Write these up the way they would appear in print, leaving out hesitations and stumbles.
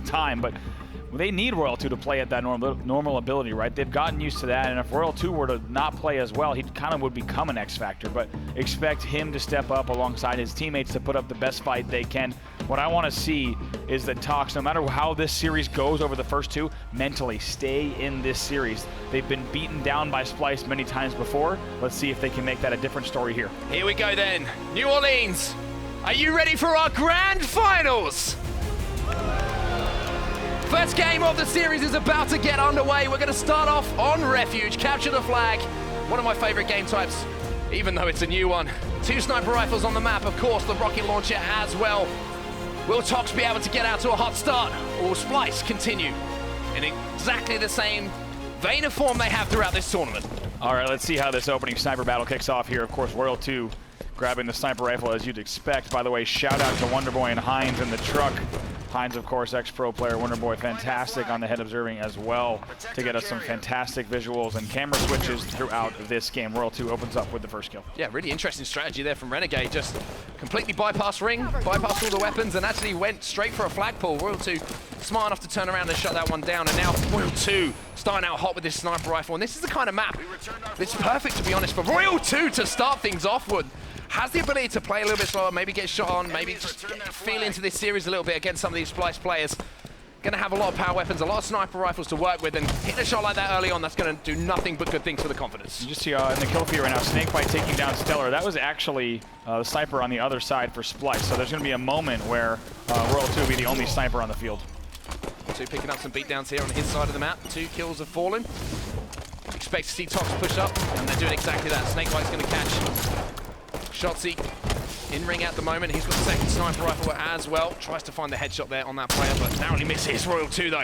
time, but they need Royal 2 to play at that normal ability, right? They've gotten used to that, and if Royal 2 were to not play as well, he kind of would become an X factor, but expect him to step up alongside his teammates to put up the best fight they can. What I want to see is that Tox, no matter how this series goes over the first two, mentally stay in this series. They've been beaten down by Splyce many times before. Let's see if they can make that a different story here. Here we go then. New Orleans, are you ready for our grand finals? First game of the series is about to get underway. We're going to start off on Refuge, capture the flag. One of my favorite game types, even though it's a new one. 2 sniper rifles on the map, of course, the rocket launcher as well. Will Tox be able to get out to a hot start, or will Splyce continue in exactly the same vein of form they have throughout this tournament? All right, let's see how this opening sniper battle kicks off here. Of course, Royal 2 grabbing the sniper rifle as you'd expect. By the way, shout out to Wonderboy and Hines in the truck. Hines, of course, ex-pro player. Wonderboy, fantastic on the head observing as well to get us some fantastic visuals and camera switches throughout this game. Royal 2 opens up with the first kill. Yeah, really interesting strategy there from Renegade. Just completely bypassed ring, bypassed all the weapons, and actually went straight for a flagpole. Royal 2 smart enough to turn around and shut that one down, and now Royal 2 starting out hot with this sniper rifle. And this is the kind of map that's perfect, to be honest, for Royal 2 to start things off with. Has the ability to play a little bit slower, maybe get shot on, maybe just feel into this series a little bit against some of these Splyce players. Gonna have a lot of power weapons, a lot of sniper rifles to work with, and hitting a shot like that early on, that's gonna do nothing but good things for the confidence. You just see in the kill feed right now, Snakebite taking down Stellar. That was actually the sniper on the other side for Splyce, so there's gonna be a moment where Royal 2 will be the only sniper on the field. 2 picking up some beatdowns here on his side of the map. 2 kills have fallen. Expect to see Tox push up, and they're doing exactly that. Snakebite's gonna catch Shotzzy in ring at the moment. He's got the second sniper rifle as well. Tries to find the headshot there on that player, but narrowly misses. Royal 2 though.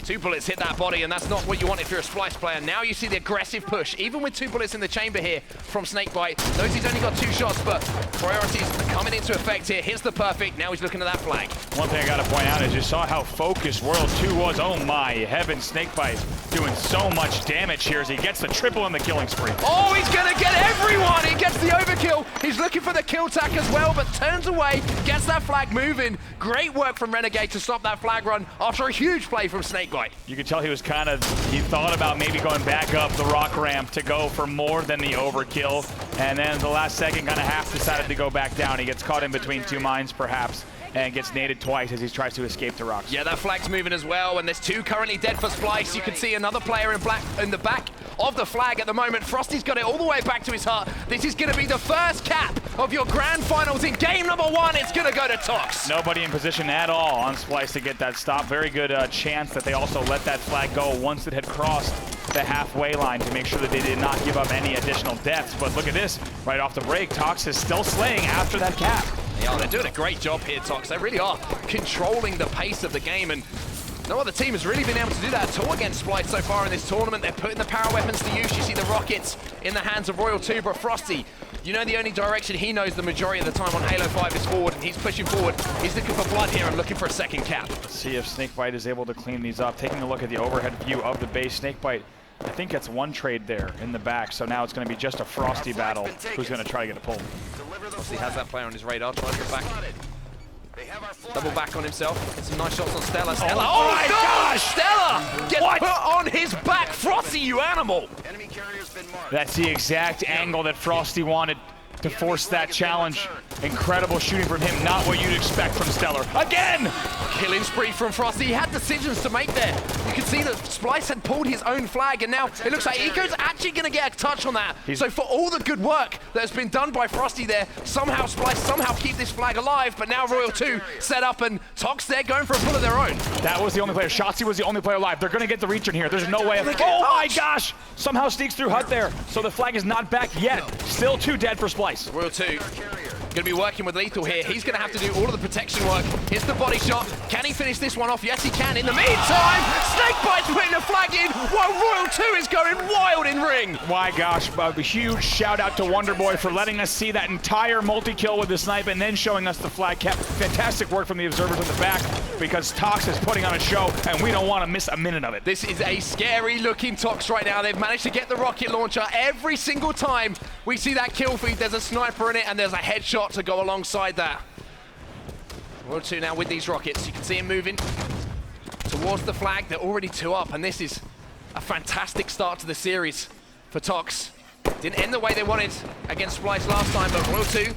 2 bullets hit that body, and that's not what you want if you're a Splyce player. Now you see the aggressive push, even with 2 bullets in the chamber here from Snakebite. Those he's only got 2 shots, but priorities are coming into effect here. Here's the perfect. Now he's looking at that flag. One thing I gotta point out is you saw how focused Royal 2 was. Oh my heavens, Snakebite doing so much damage here as he gets the triple in the killing spree. Oh, he's gonna get everyone! He gets the overkill. He's looking for the kill tack as well, but turns away, gets that flag moving. Great work from Renegade to stop that flag run after a huge play from Snakebite. You could tell he thought about maybe going back up the rock ramp to go for more than the overkill, and then the last second kind of half decided to go back down. He gets caught in between 2 mines perhaps, and gets naded twice as he tries to escape the rocks. Yeah, that flag's moving as well, and there's 2 currently dead for Splyce. You can see another player in black in the back of the flag at the moment. Frosty's got it all the way back to his heart. This is going to be the first cap of your grand finals in game number 1. It's going to go to Tox. Nobody in position at all on Splyce to get that stop. Very good chance that they also let that flag go once it had crossed the halfway line to make sure that they did not give up any additional deaths. But look at this, right off the break, Tox is still slaying after that cap. Yeah, they're doing a great job here, Tox. They really are controlling the pace of the game, and no other team has really been able to do that at all against Splyce so far in this tournament. They're putting the power weapons to use. You see the rockets in the hands of Royal 2, but Frosty, you know the only direction he knows the majority of the time on Halo 5 is forward, and he's pushing forward. He's looking for blood here and looking for a second cap. Let's see if Snakebite is able to clean these up. Taking a look at the overhead view of the base, Snakebite, I think gets 1 trade there in the back, so now it's going to be just a Frosty battle. Who's going to try to get a pull? Frosty has that player on his radar, tries to get back. Double back on himself. Get some nice shots on Stella. Stella. Oh my gosh! Stella gets put on his back. Frosty, you animal! That's the exact angle that Frosty wanted to force that challenge. Incredible shooting from him, not what you'd expect from Stellar. Again! Killing spree from Frosty. He had decisions to make there. You can see that Splyce had pulled his own flag, and now it looks like Eco's actually going to get a touch on that. So for all the good work that has been done by Frosty there, somehow Splyce somehow keep this flag alive, but now Royal 2 set up, and Tox there going for a pull of their own. That was the only player. Shotzzy was the only player alive. They're going to get the reach in here. There's no way. Oh my gosh! Somehow sneaks through Hut there, so the flag is not back yet. Still 2 dead for Splyce. Royal 2 going to be working with Lethal here. He's going to have to do all of the protection work. Here's the body shot. Can he finish this one off? Yes, he can. In the meantime, Snakebite's putting the flag in while Royal 2 is going wild in ring. My gosh, a huge shout out to Wonderboy for letting us see that entire multi-kill with the snipe and then showing us the flag cap. Fantastic work from the observers in the back, because Tox is putting on a show and we don't want to miss a minute of it. This is a scary looking Tox right now. They've managed to get the rocket launcher every single time we see that kill feed. There's a sniper in it and there's a headshot to go alongside that. Royal 2 now with these rockets. You can see him moving. towards the flag. They're already 2 up, and this is a fantastic start to the series for Tox. Didn't end the way they wanted against Splyce last time, but Royal 2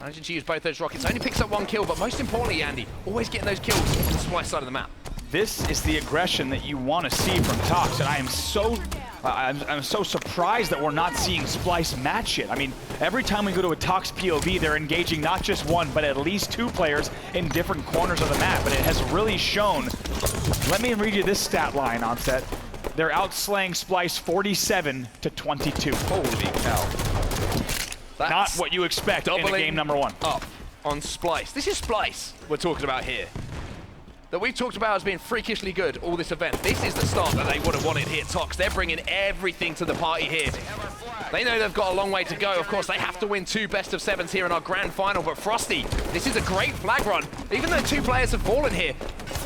managing to use both those rockets. Only picks up 1 kill, but most importantly, Andy, always getting those kills on the Splyce side of the map. This is the aggression that you want to see from Tox, and I am so I'm so surprised that we're not seeing Splyce match it. I mean, every time we go to a Tox POV, they're engaging not just 1, but at least 2 players in different corners of the map, and it has really shown. Let me read you this stat line, Onset. They're outslaying Splyce 47-22. Holy cow. That's not what you expect in a game number 1. Up on Splyce. This is Splyce we're talking about here, that we've talked about as being freakishly good all this event. This is the start that they would have wanted here. Tox, they're bringing everything to the party here. They know they've got a long way to go. Of course, they have to win 2 best-of-7s here in our grand final, but Frosty, this is a great flag run. Even though 2 players have fallen here,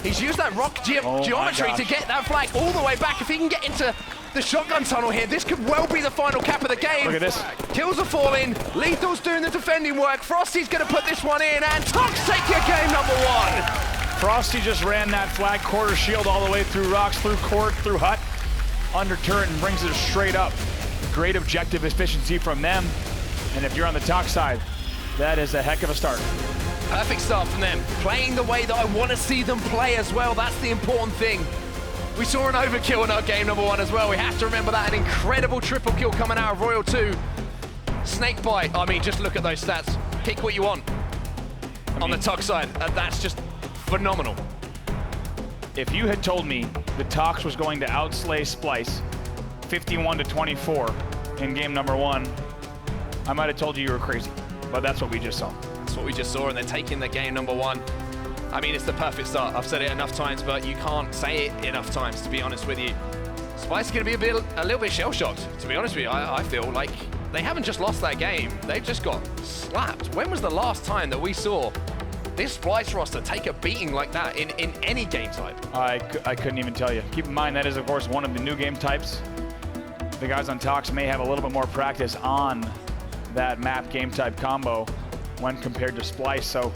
he's used that rock geometry to get that flag all the way back. If he can get into the shotgun tunnel here, this could well be the final cap of the game. Look at this. Kills are falling. Lethal's doing the defending work. Frosty's going to put this one in, and Tox take your game number 1. Frosty just ran that flag quarter shield all the way through rocks, through court, through hut, under turret, and brings it straight up. Great objective efficiency from them. And if you're on the Tox side, that is a heck of a start. Perfect start from them. Playing the way that I want to see them play as well. That's the important thing. We saw an overkill in our game number 1 as well. We have to remember that. An incredible triple kill coming out of Royal 2. Snakebite. I mean, just look at those stats. Pick what you want on the Tox side. That's just phenomenal. If you had told me the Tox was going to outslay Splyce 51-24 in game number 1, I might have told you were crazy, but that's what we just saw. That's what we just saw, and they're taking the game number 1. I mean, it's the perfect start. I've said it enough times, but you can't say it enough times, to be honest with you. Splyce is going to be a little bit shell-shocked, to be honest with you. I feel like they haven't just lost that game, they've just got slapped. When was the last time that we saw this Splyce roster take a beating like that in any game type? I couldn't even tell you. Keep in mind that is, of course, one of the new game types. The guys on Tox may have a little bit more practice on that map game type combo when compared to Splyce. So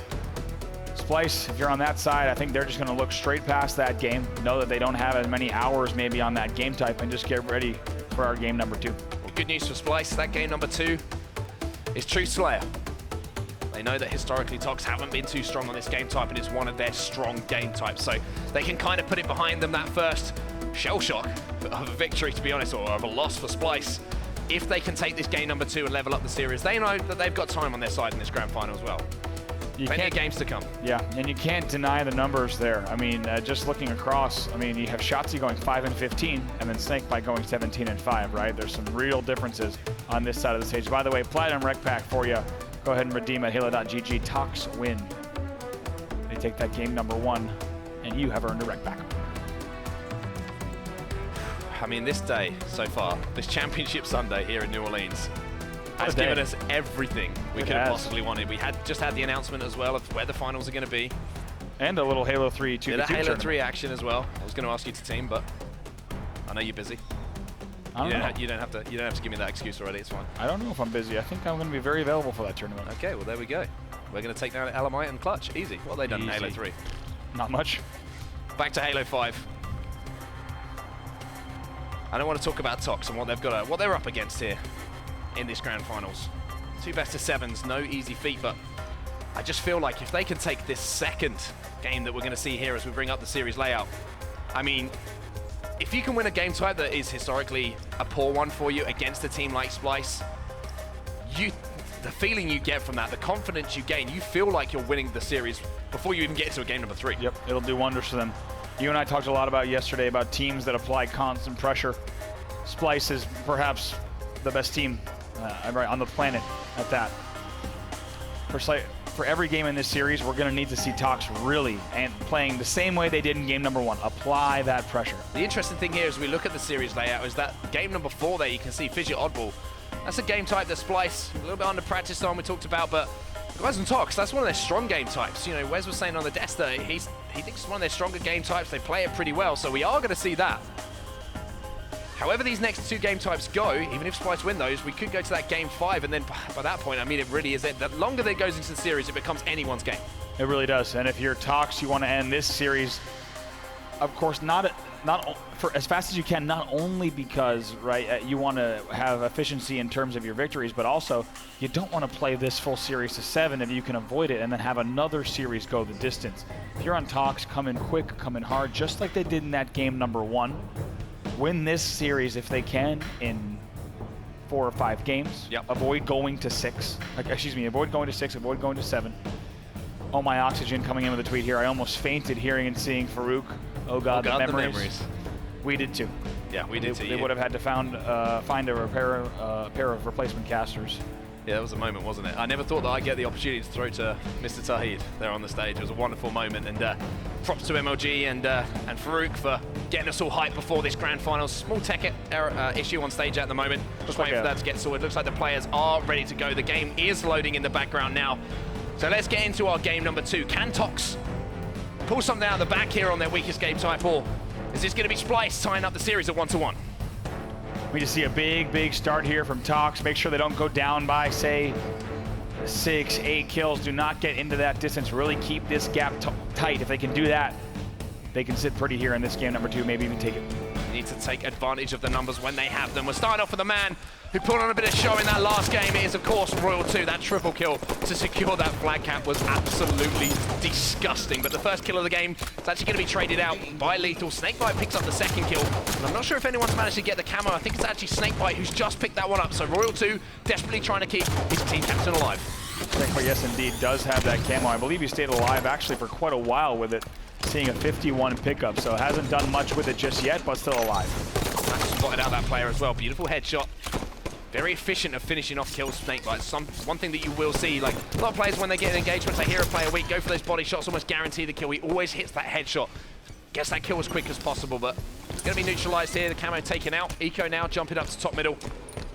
Splyce, if you're on that side, I think they're just going to look straight past that game, know that they don't have as many hours maybe on that game type, and just get ready for our game number 2. Well, good news for Splyce. That game number 2 is Truth Slayer. They know that historically Tox haven't been too strong on this game type, and it's one of their strong game types. So they can kind of put it behind them, that first shell shock of a victory, to be honest, or of a loss for Splyce. If they can take this game number 2 and level up the series, they know that they've got time on their side in this grand final as well. Plenty of games to come. Yeah, and you can't deny the numbers there. I mean, just looking across, I mean, you have Shotzzy going 5-15, and then Snakebite going 17-5, right? There's some real differences on this side of the stage. By the way, Platinum Rec Pack for you. Go ahead and redeem at Halo.gg. Tox win. They take that game number 1, and you have earned a Rec Pack. I mean, this day so far, this Championship Sunday here in New Orleans, has given us everything we could have possibly wanted. We just had the announcement as well of where the finals are going to be. And a little Halo 3 2v2 tournament. Halo 3 action as well. I was going to ask you to team, but I know you're busy. You don't have to give me that excuse already. It's fine. I don't know if I'm busy. I think I'm going to be very available for that tournament. Okay, well there we go. We're going to take down Alamite and Clutch. Easy. What have they done in Halo 3? Not much. Back to Halo 5. I don't want to talk about Tox and what they've got, what they're up against here in this grand finals. 2 best-of-7s, no easy feat, but I just feel like if they can take this second game that we're going to see here as we bring up the series layout, I mean, if you can win a game type that is historically a poor one for you against a team like Splyce, the feeling you get from that, the confidence you gain, you feel like you're winning the series before you even get into a game number 3. Yep, it'll do wonders for them. You and I talked a lot about yesterday about teams that apply constant pressure. Splyce is perhaps the best team on the planet at that. For every game in this series, we're going to need to see Tox really and playing the same way they did in game number 1. Apply that pressure. The interesting thing here as we look at the series layout is that game number 4 there, you can see Fissure Oddball. That's a game type that Splyce, a little bit under practice time we talked about, but guys on Tox, that's one of their strong game types. You know, Wes was saying on the desk that he thinks it's one of their stronger game types. They play it pretty well, so we are going to see that. However these next 2 game types go, even if Splyce win those, we could go to that game 5, and then by that point, I mean, it really is it. The longer that goes into the series, it becomes anyone's game. It really does, and if you're Tox, you want to end this series of course, not for as fast as you can, not only because, right, you want to have efficiency in terms of your victories, but also you don't want to play this full series to 7 if you can avoid it and then have another series go the distance. If you're on Tox, come in quick, come in hard, just like they did in that game number 1. Win this series if they can in 4 or 5 games. Yep. Avoid going to 6. Avoid going to 6, avoid going to 7. Oh, my oxygen coming in with a tweet here. I almost fainted hearing and seeing Farouk. Oh God, the memories. We did too. Yeah, we did too. They would have had to find a pair of replacement casters. Yeah, that was a moment, wasn't it? I never thought that I'd get the opportunity to throw to Mr. Tahid there on the stage. It was a wonderful moment, and props to MLG and Farouk for getting us all hyped before this grand final. Small tech issue on stage at the moment. Just waiting for that to get sorted. Looks like the players are ready to go. The game is loading in the background now. So let's get into our game number 2. Can Tox pull something out of the back here on their weakest game type, or is this going to be Splyce tying up the series at 1-1? We just see a big start here from Tox. Make sure they don't go down by, say, 6, 8 kills. Do not get into that distance. Really keep this gap tight. If they can do that, they can sit pretty here in this game number 2, maybe even take it. Need to take advantage of the numbers when they have them. We're starting off with a man who put on a bit of show in that last game. It is, of course, Royal 2. That triple kill to secure that flag cap was absolutely disgusting. But the first kill of the game is actually going to be traded out by Lethal. Snakebite picks up the second kill. And I'm not sure if anyone's managed to get the camo. I think it's actually Snakebite who's just picked that one up. So Royal 2 desperately trying to keep his team captain alive. Snakebite, yes, indeed, does have that camo. I believe he stayed alive, actually, for quite a while with it, seeing a 51 pickup. So hasn't done much with it just yet, but still alive. Spotted out that player as well. Beautiful headshot. Very efficient of finishing off kills, Snakebite. One thing that you will see, like a lot of players when they get engagements, they hear a player weak, go for those body shots, almost guarantee the kill. He always hits that headshot. Gets that kill as quick as possible, but it's going to be neutralized here. The camo taken out. Eco now jumping up to top middle,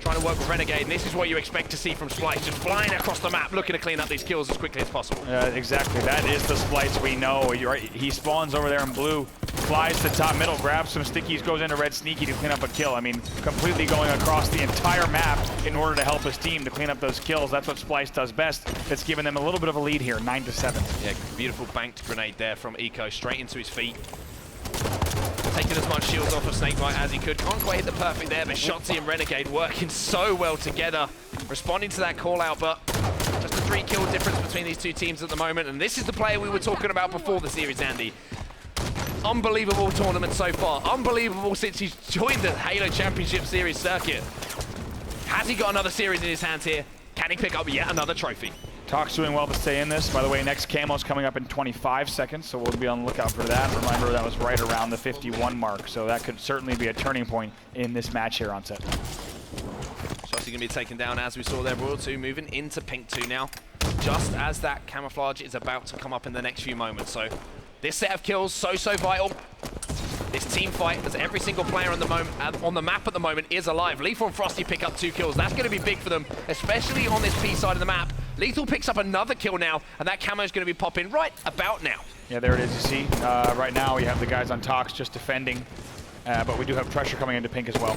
trying to work with Renegade, and this is what you expect to see from Splyce, just flying across the map, looking to clean up these kills as quickly as possible. Exactly, that is the Splyce we know. You're right. He spawns over there in blue, flies to top middle, grabs some stickies, goes into red sneaky to clean up a kill. I mean, completely going across the entire map in order to help his team to clean up those kills. That's what Splyce does best. It's given them a little bit of a lead here, 9-7. Yeah, beautiful banked grenade there from Eco, straight into his feet. Taking as much shields off of Snakebite as he could. Can't quite hit the perfect there, but Shotzi and Renegade working so well together, responding to that call out, but just a 3-kill difference between these two teams at the moment. And this is the player we were talking about before the series, Andy. Unbelievable tournament so far. Unbelievable since he's joined the Halo Championship Series circuit. Has he got another series in his hands here? Can he pick up yet another trophy? Tox doing well to stay in this. By the way, next camo's coming up in 25 seconds, so we'll be on the lookout for that. Remember, that was right around the 51 mark, so that could certainly be a turning point in this match here on set. Shotzi going to be taken down as we saw there. Royal 2 moving into Pink 2 now, just as that camouflage is about to come up in the next few moments. So this set of kills, so vital. This team fight, as every single player on the map at the moment is alive. Lethal and Frosty pick up 2 kills. That's going to be big for them, especially on this P side of the map. Lethal picks up another kill now, and that camo is going to be popping right about now. Yeah, there it is, you see. Right now, we have the guys on Tox just defending, but we do have pressure coming into Pink as well.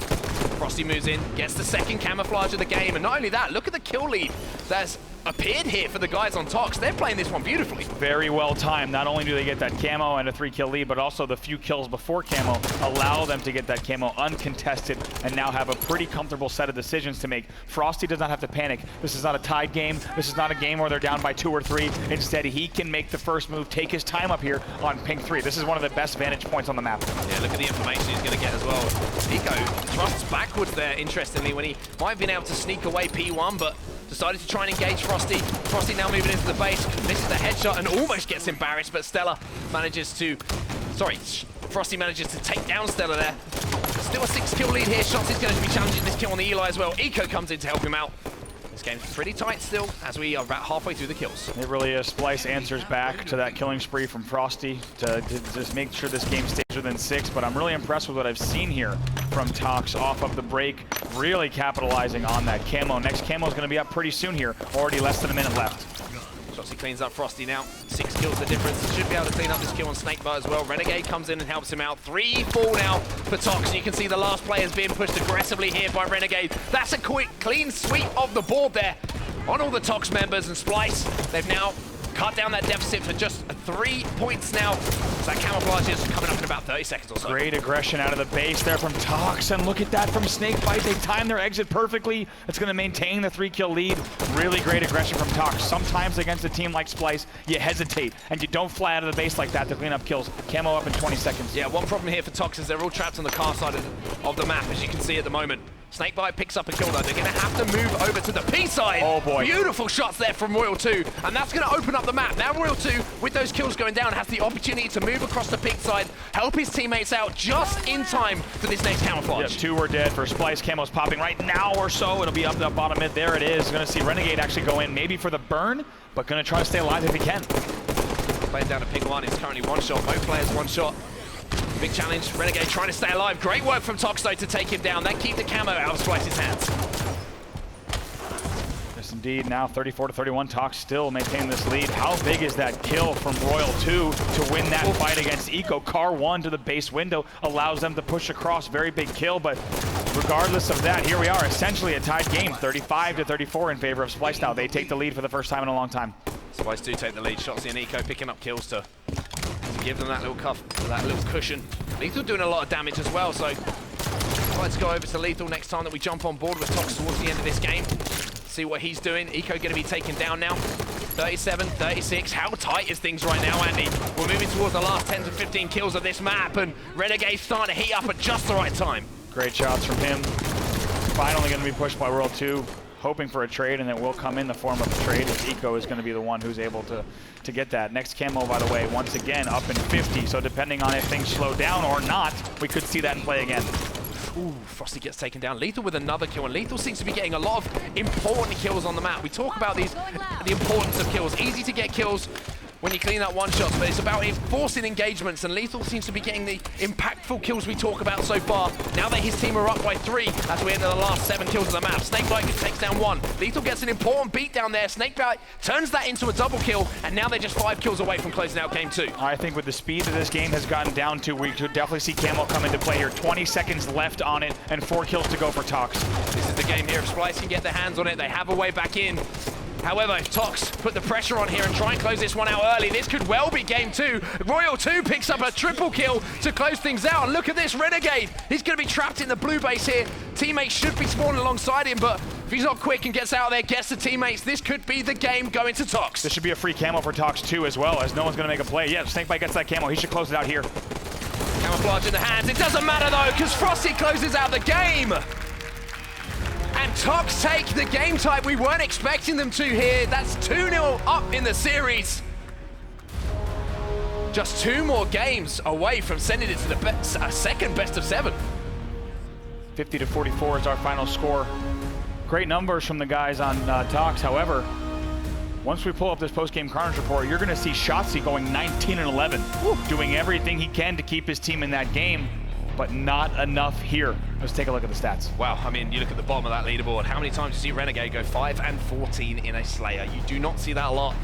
Frosty moves in, gets the second camouflage of the game, and not only that, look at the kill lead that's appeared here for the guys on Tox. They're playing this one beautifully. Very well timed. Not only do they get that camo and a 3-kill lead, but also the few kills before camo allow them to get that camo uncontested and now have a pretty comfortable set of decisions to make. Frosty does not have to panic. This is not a tied game. This is not a game where they're down by 2 or 3. Instead, he can make the first move, take his time up here on Pink 3. This is one of the best vantage points on the map. Yeah, look at the information he's going to get as well. Eco thrusts backwards there, interestingly, when he might have been able to sneak away P1, but decided to try and engage Frosty. Frosty now moving into the base, misses the headshot and almost gets embarrassed, but Stella manages to... Frosty manages to take down Stella there. Still a 6-kill lead here. Shotzi's going to be challenging this kill on the Eli as well. Eco comes in to help him out. This game's pretty tight still, as we are about halfway through the kills. It really is. Splyce answers back to that killing spree from Frosty to just make sure this game stays within 6, but I'm really impressed with what I've seen here from Tox off of the break, really capitalizing on that camo. Next camo is going to be up pretty soon here, already less than a minute left. Shotzi cleans up Frosty now. 6 kills the difference. Should be able to clean up this kill on Snakebite as well. Renegade comes in and helps him out. 3 fall now for Tox. And you can see the last players being pushed aggressively here by Renegade. That's a quick, clean sweep of the board there on all the Tox members. And Splyce, they've now cut down that deficit for just 3 points now. So that camouflage is coming up in about 30 seconds or so. Great aggression out of the base there from Tox, and look at that from Snakebite. They timed their exit perfectly. It's going to maintain the 3-kill lead. Really great aggression from Tox. Sometimes against a team like Splyce, you hesitate and you don't fly out of the base like that to clean up kills. Camo up in 20 seconds. Yeah, one problem here for Tox is they're all trapped on the car side of the map, as you can see at the moment. Snakebite picks up a kill though. They're going to have to move over to the P side. Oh boy. Beautiful shots there from Royal 2. And that's going to open up the map. Now Royal 2, with those kills going down, has the opportunity to move across the pink side, help his teammates out just in time for this next camouflage. Yep, 2 were dead for Splyce. Camo's popping right now or so. It'll be up the bottom mid. There it is. Going to see Renegade actually go in maybe for the burn, but going to try to stay alive if he can. Playing down to ping 1. It's currently 1 shot. Both players 1 shot. Big challenge. Renegade trying to stay alive. Great work from Tox though to take him down. They keep the camo out of Splyce's hands. Yes, indeed. Now 34-31. Tox still maintaining this lead. How big is that kill from Royal 2 to win that fight against Eco? Car 1 to the base window allows them to push across. Very big kill, but regardless of that, here we are, essentially a tied game. 35-34 in favor of Splyce now. They take the lead for the first time in a long time. Splyce do take the lead. Shotzzy and Eco picking up kills to give them that little cuff, that little cushion. Lethal doing a lot of damage as well, so let's go over to Lethal next time that we jump on board with Tox towards the end of this game. See what he's doing. Eco going to be taken down now. 37, 36. How tight is things right now, Andy? We're moving towards the last 10 to 15 kills of this map, and Renegade's starting to heat up at just the right time. Great shots from him. Finally going to be pushed by World 2. Hoping for a trade, and it will come in the form of a trade, as Eco is going to be the one who's able to get that. Next camo, by the way, once again, up in 50, so depending on if things slow down or not, we could see that in play again. Ooh, Frosty gets taken down. Lethal with another kill, and Lethal seems to be getting a lot of important kills on the map. We talk about the importance of kills. Easy to get kills when you clean up 1-shots, but it's about forcing engagements, and Lethal seems to be getting the impactful kills we talk about so far. Now that his team are up by 3 as we enter the last 7 kills of the map. Snakebite takes down 1. Lethal gets an important beat down there. Snakebite turns that into a double kill, and now they're just 5 kills away from closing out game 2. I think with the speed that this game has gotten down to, we could definitely see camo come into play here. 20 seconds left on it, and 4 kills to go for Tox. This is the game here. If Splyce can get their hands on it, they have a way back in. However, if Tox put the pressure on here and try and close this one out early, this could well be game 2. Royal 2 picks up a triple kill to close things out. And look at this, Renegade. He's going to be trapped in the blue base here. Teammates should be spawning alongside him, but if he's not quick and gets out there, gets the teammates, this could be the game going to Tox. This should be a free camo for Tox too, as well, as no one's going to make a play. Yeah, Snakebite gets that camo. He should close it out here. Camouflage in the hands. It doesn't matter though, because Frosty closes out the game. And Tox take the game type. We weren't expecting them to here. That's 2-0 up in the series. Just 2 more games away from sending it to the second best of 7. 50-44 is our final score. Great numbers from the guys on Tox. However, once we pull up this post-game Carnage report, you're going to see Shotzzy going 19-11, doing everything he can to keep his team in that game, but not enough here. Let's take a look at the stats. Wow, I mean, you look at the bottom of that leaderboard. How many times do you see Renegade go 5-14 in a Slayer? You do not see that a lot.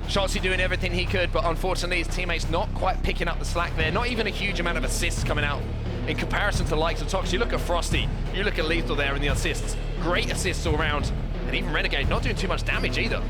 Shotzzy doing everything he could, but unfortunately his teammates not quite picking up the slack there. Not even a huge amount of assists coming out in comparison to the likes of Tox. You look at Frosty, you look at Lethal there in the assists. Great assists all around. And even Renegade not doing too much damage either.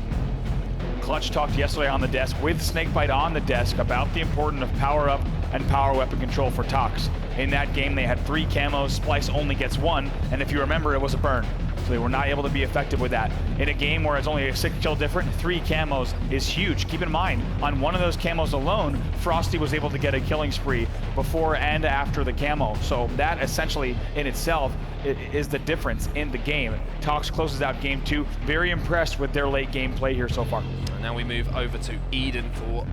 Clutch talked yesterday on the desk with Snakebite on the desk about the importance of power up and power weapon control for Tox. In that game, they had 3 camos, Splyce only gets 1, and if you remember, it was a burn. So they were not able to be effective with that. In a game where it's only a 6-kill difference, 3 camos is huge. Keep in mind, on one of those camos alone, Frosty was able to get a killing spree before and after the camo. So that essentially in itself is the difference in the game. Tox closes out game 2. Very impressed with their late game play here so far. And now we move over to Eden for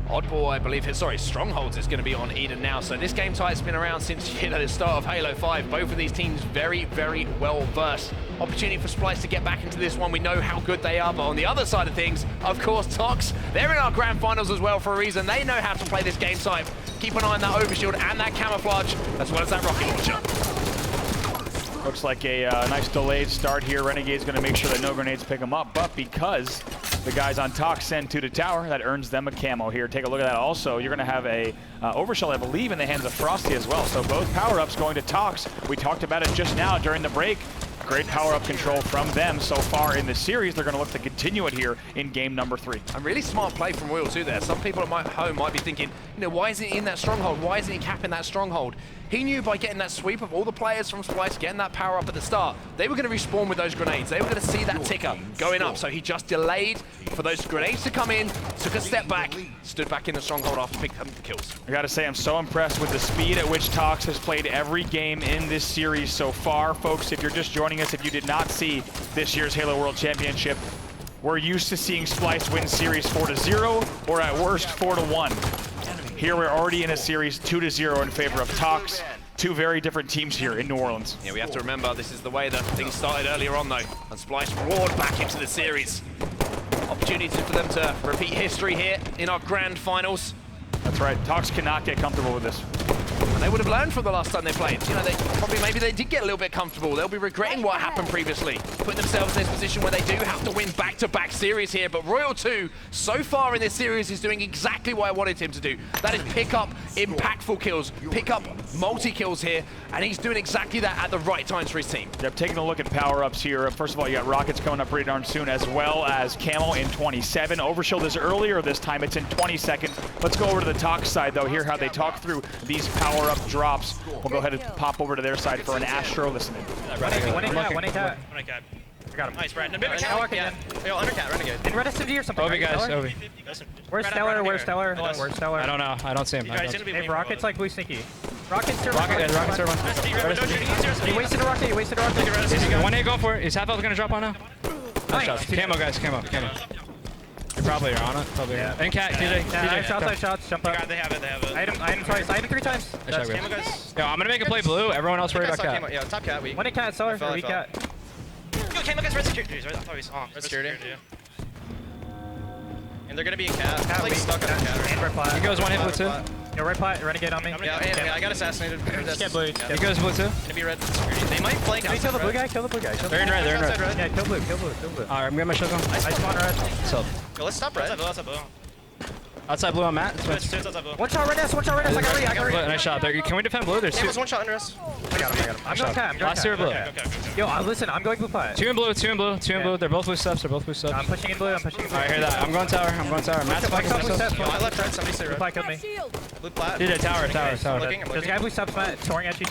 Oddball, I believe. Sorry, Strongholds is going to be on Eden now. So this game type's been around since the start of Halo 5. Both of these teams very, very well versed. Opportunity for Splyce to get back into this one. We know how good they are, but on the other side of things, of course, Tox, they're in our grand finals as well for a reason. They know how to play this game type. Keep an eye on that overshield and that camouflage, as well as that rocket launcher. Looks like a nice delayed start here. Renegade's going to make sure that no grenades pick them up, but because the guys on Tox send 2 to tower, that earns them a camo here. Take a look at that. Also, you're going to have a overshell, I believe, in the hands of Frosty as well. So both power-ups going to Tox. We talked about it just now during the break. Great power-up control from them so far in the series. They're going to look to continue it here in game number 3. A really smart play from Royal 2 there. Some people at home might be thinking, you know, why isn't he in that stronghold? Why isn't he capping that stronghold? He knew by getting that sweep of all the players from Splyce, getting that power up at the start, they were going to respawn with those grenades. They were going to see that ticker going up. So he just delayed for those grenades to come in, took a step back, stood back in the stronghold after picking up the kills. I got to say, I'm so impressed with the speed at which Tox has played every game in this series so far. Folks, if you're just joining us, if you did not see this year's Halo World Championship, we're used to seeing Splyce win series 4-0 or at worst 4-1. Here we're already in a series 2-0 in favor of Tox. Two very different teams here in New Orleans. Yeah, we have to remember this is the way that things started earlier on though, and Splyce roared back into the series. Opportunity for them to repeat history here in our grand finals. That's right, Tox cannot get comfortable with this. And they would have learned from the last time they played. You know, maybe they did get a little bit comfortable. They'll be regretting what happened previously, putting themselves in this position where they do have to win back-to-back series here. But Royal 2, so far in this series, is doing exactly what I wanted him to do. That is pick up impactful kills, pick up multi-kills here, and he's doing exactly that at the right times for his team. Yep, taking a look at power-ups here. First of all, you got Rockets coming up pretty darn soon, as well as Camo in 27. Overshield is earlier this time. It's in 20 seconds. Let's go over to the Tox side, though, hear how they talk through these power-up drops. We'll go ahead and pop over to their side for an Astro listening. One cat. I got him. Nice, Brandon. Yeah. Yo, undercat, renegade. In Red SMD or something. Ovi, guys, Ovi. Where's Stellar? Where's Stellar? Where's Stellar? I don't know. I don't see him. Hey, Rocket's like blue sneaky. Rocket's turn. Rocket's turn one. He wasted a rocket. He wasted a rocket. One hit, go for it. Is half health gonna drop on now? Nice. Shots. Camo, guys. Camo. You probably are on it. Probably. Yeah. And cat, TJ. Shots. Jump up. They have it. Item twice. Item 3 times. That's Camo, guys. Yo, I'm gonna make a play blue. Everyone else worry about cat. Yeah, top cat, weak. One hit cat, Stellar. Weak cat. Yo, Camo, guys, red security. I thought we saw. Red security. And they're gonna be a cat. Cat like weak. stuck on a cat. And red plat. He goes one hit blue too. Yo, red plat. Renegade on me. Yeah, I got assassinated. Get blue. He goes blue too. Gonna be red security. They might flank. Can we kill the blue guy? Kill the blue guy. They're in red. Yeah, kill blue. Alright, I'm getting my shot on. I spawn red. So, Yo, let's stop red. outside blue on Matt. One shot red S. I got red. Nice shot. Can we defend blue? There's two. Camo's one shot under us. I got him. I'm going cat. Last two are blue. Yo, listen, I'm going blue plat. Two in blue. They're both blue steps. I'm pushing in blue. Alright, hear that. I'm going tower. Matt's flanking blue steps. Yo, I left red. Somebody stay Blue red. plat killed me. Blue plat. Dude, tower. I'm looking. There's a guy blue steps, Matt. Touring at you.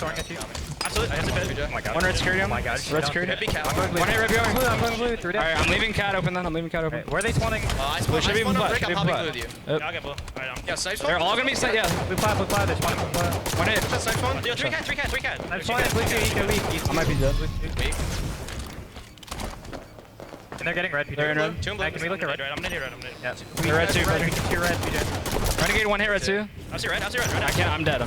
Absolutely. I hit the Oh my god. One red security on me. Oh my god. Red security. Red cat. One hit red BR. I'm going blue. 3 down. Alright, I'm leaving cat open then. Where are they spawning? I Blue should be spawned on black, brick. I'm should be hopping black. blue with you. Yep. I'll get blue. Yeah, snipe spawn. They're all gonna be set, yeah. Blue plat. They're spawning blue plat. One hit. Just snipe spawn. Yo, 3 cat. I'm spawning blue 2. Eco weak. I might be dead. Weak. And they're getting red. They're in red. Two and blue. Hey, can we look at red? I'm gonna hit red. Yeah. They're red too. We can see red, PJ. Renegade one hit red too. I'll see red. I can't. I'm dead.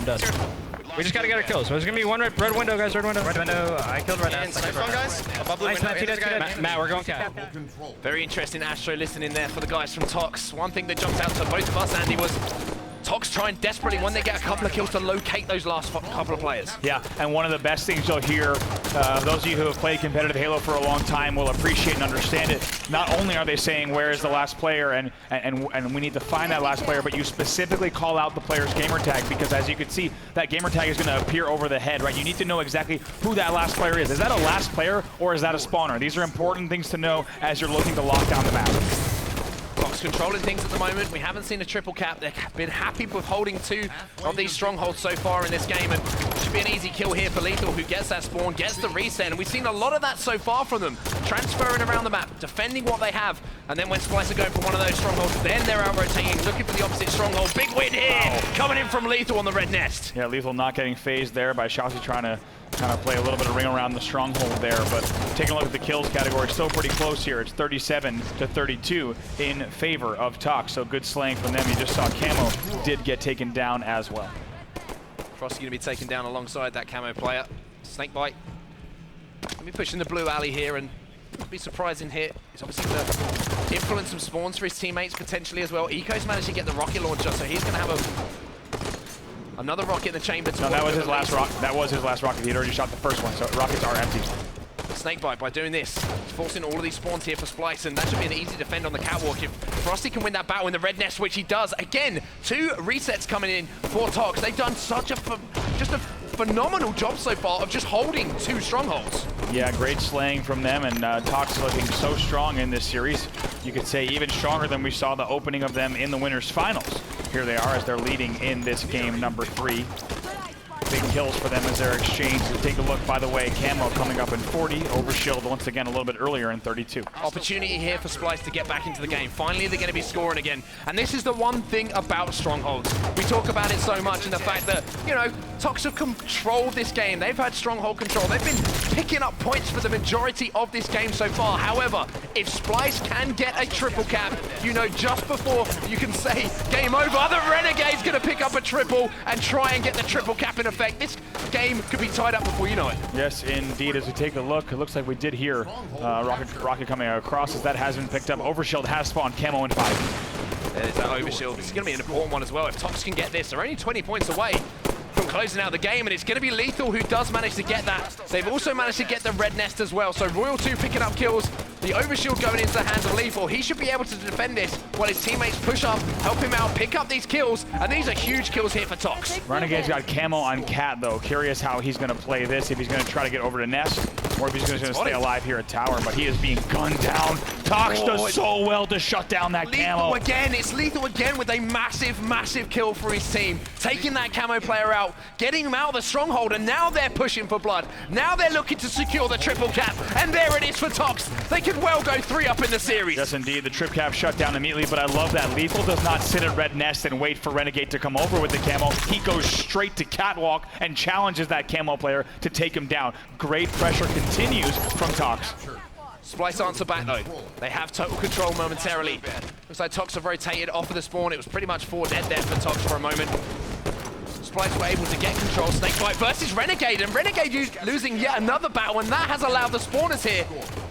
We just gotta get our kills. So there's gonna be one red window, guys. Red window. Red window. I killed red And S. snipe spawn, guys. Above blue Nice, window. Matt, And there's a guy- Matt. Matt, we're going cat. Very interesting Astro listening there for the guys from Tox. One thing that jumped out to both of us, Andy, was Tox trying desperately when they get a couple of kills to locate those last couple of players. Yeah, and one of the best things you'll hear, those of you who have played competitive Halo for a long time will appreciate and understand it. Not only are they saying where is the last player and we need to find that last player, but you specifically call out the player's gamer tag, because as you can see, that gamer tag is going to appear over the head, right? You need to know exactly who that last player is. Is that a last player or is that a spawner? These are important things to know as you're looking to lock down the map. Tox controlling things at the moment. We haven't seen a triple cap. They've been happy with holding 2 of these strongholds so far in this game, and should be an easy kill here for Lethal, who gets that spawn, gets the reset, and we've seen a lot of that so far from them. Transferring around the map, defending what they have, and then when Splyce are going for one of those strongholds, then they're out rotating, looking for the opposite stronghold. Big win here, coming in from Lethal on the red nest. Yeah, Lethal not getting phased there by Shotzi trying to kind of play a little bit of ring around the stronghold there, but taking a look at the kills category, still pretty close here. It's 37-32 in favor of Tox, so good slaying from them. You just saw Camo did get taken down as well. Frosty going to be taken down alongside that Camo player. Snakebite. Let me push in the blue alley here, and not be surprising here. He's obviously going to influence some spawns for his teammates potentially as well. Eco's managed to get the rocket launcher, so he's going to have another rocket in the chamber. No, that was his last rocket. That was his last rocket. He'd already shot the first one, so rockets are empty. Snakebite, by doing this, he's forcing all of these spawns here for Splyce, and that should be an easy defend on the catwalk if Frosty can win that battle in the red nest, which he does. Again, 2 resets coming in for Tox. They've done such just a phenomenal job so far of just holding 2 strongholds. Yeah, great slaying from them, and Tox looking so strong in this series. You could say even stronger than we saw the opening of them in the winners finals. Here they are as they're leading in this game number 3. Big kills for them as they're exchanged. Take a look, by the way, Camo coming up in 40, Overshield once again a little bit earlier in 32. Opportunity here for Splyce to get back into the game. Finally, they're going to be scoring again. And this is the one thing about Strongholds. We talk about it so much, and the fact that, you know, Tox have controlled this game. They've had stronghold control. They've been picking up points for the majority of this game so far. However, if Splyce can get a triple cap, you know, just before you can say game over, the Renegade's going to pick up a triple and try and get the triple cap in effect. This game could be tied up before you know it. Yes, indeed. As we take a look, it looks like we did hear Rocket coming across as that has been picked up. Overshield has spawned Camo in 5. There's that Overshield. This is going to be an important one as well. If Tox can get this, they're only 20 points away from closing out the game, and it's going to be Lethal who does manage to get that. They've also managed to get the red nest as well, so Royal 2 picking up kills. The Overshield going into the hands of Lethal. He should be able to defend this while his teammates push up, help him out, pick up these kills, and these are huge kills here for Tox. Renegade's got Camo on Cat, though. Curious how he's going to play this, if he's going to try to get over to Nest, or if he's going to stay alive here at Tower, but he is being gunned down. Tox does so well to shut down that Camo. Lethal again, it's Lethal again with a massive, massive kill for his team. Taking that Camo player out, getting him out of the stronghold, and now they're pushing for blood. Now they're looking to secure the triple cap, and there it is for Tox. They could well go 3 up in the series. Yes, indeed. The trip cap shut down immediately, but I love that. Lethal does not sit at red nest and wait for Renegade to come over with the Camo. He goes straight to Catwalk and challenges that Camo player to take him down. Great pressure continues from Tox. Splyce answer back though. They have total control momentarily. Looks like Tox have rotated off of the spawn. It was pretty much 4 dead there for Tox for a moment. Splyce were able to get control. Snakebite versus Renegade, and Renegade losing yet another battle, and that has allowed the spawners here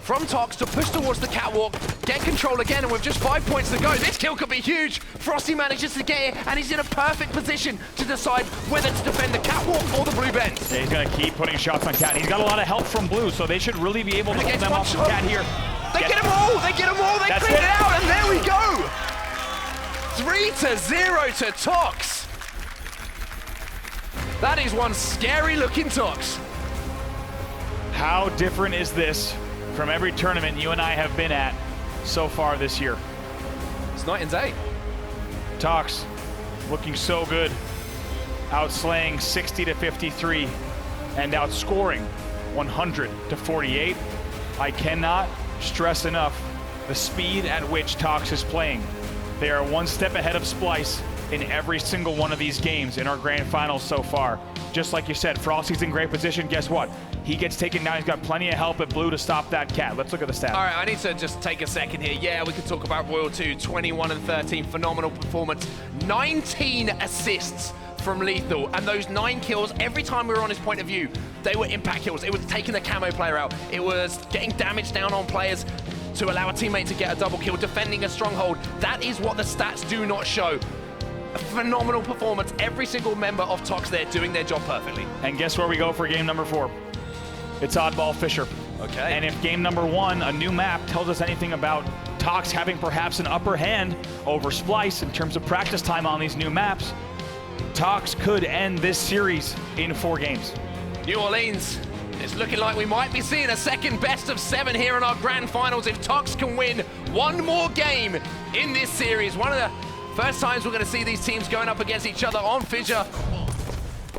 from Tox to push towards the catwalk, get control again, and with just 5 points to go, this kill could be huge. Frosty manages to get it, and he's in a perfect position to decide whether to defend the catwalk or the blue bend. Yeah, he's going to keep putting shots on Cat. He's got a lot of help from blue, so they should really be able to hold them off of Cat here. They get them all! They get them all! They clean it out, and there we go! 3-0 to Tox. That is one scary-looking Tox. How different is this from every tournament you and I have been at so far this year? It's night and day. Tox looking so good, outslaying 60 to 53 and outscoring 100 to 48. I cannot stress enough the speed at which Tox is playing. They are one step ahead of Splyce in every single one of these games in our grand finals so far. Just like you said, Frosty's in great position. Guess what? He gets taken down. He's got plenty of help at blue to stop that Cat. Let's look at the stats. All right, I need to just take a second here. Yeah, we could talk about Royal 2, 21 and 13, phenomenal performance. 19 assists from Lethal, and those 9 kills, every time we were on his point of view, they were impact kills. It was taking the Camo player out. It was getting damage down on players to allow a teammate to get a double kill, defending a stronghold. That is what the stats do not show. A phenomenal performance. Every single member of Tox there doing their job perfectly. And guess where we go for game number 4? It's Oddball Fissure. Okay. And if game number 1, a new map, tells us anything about Tox having perhaps an upper hand over Splyce in terms of practice time on these new maps, Tox could end this series in 4 games. New Orleans, it's looking like we might be seeing a second best of 7 here in our grand finals if Tox can win one more game in this series. One of the first times we're going to see these teams going up against each other on Fissure.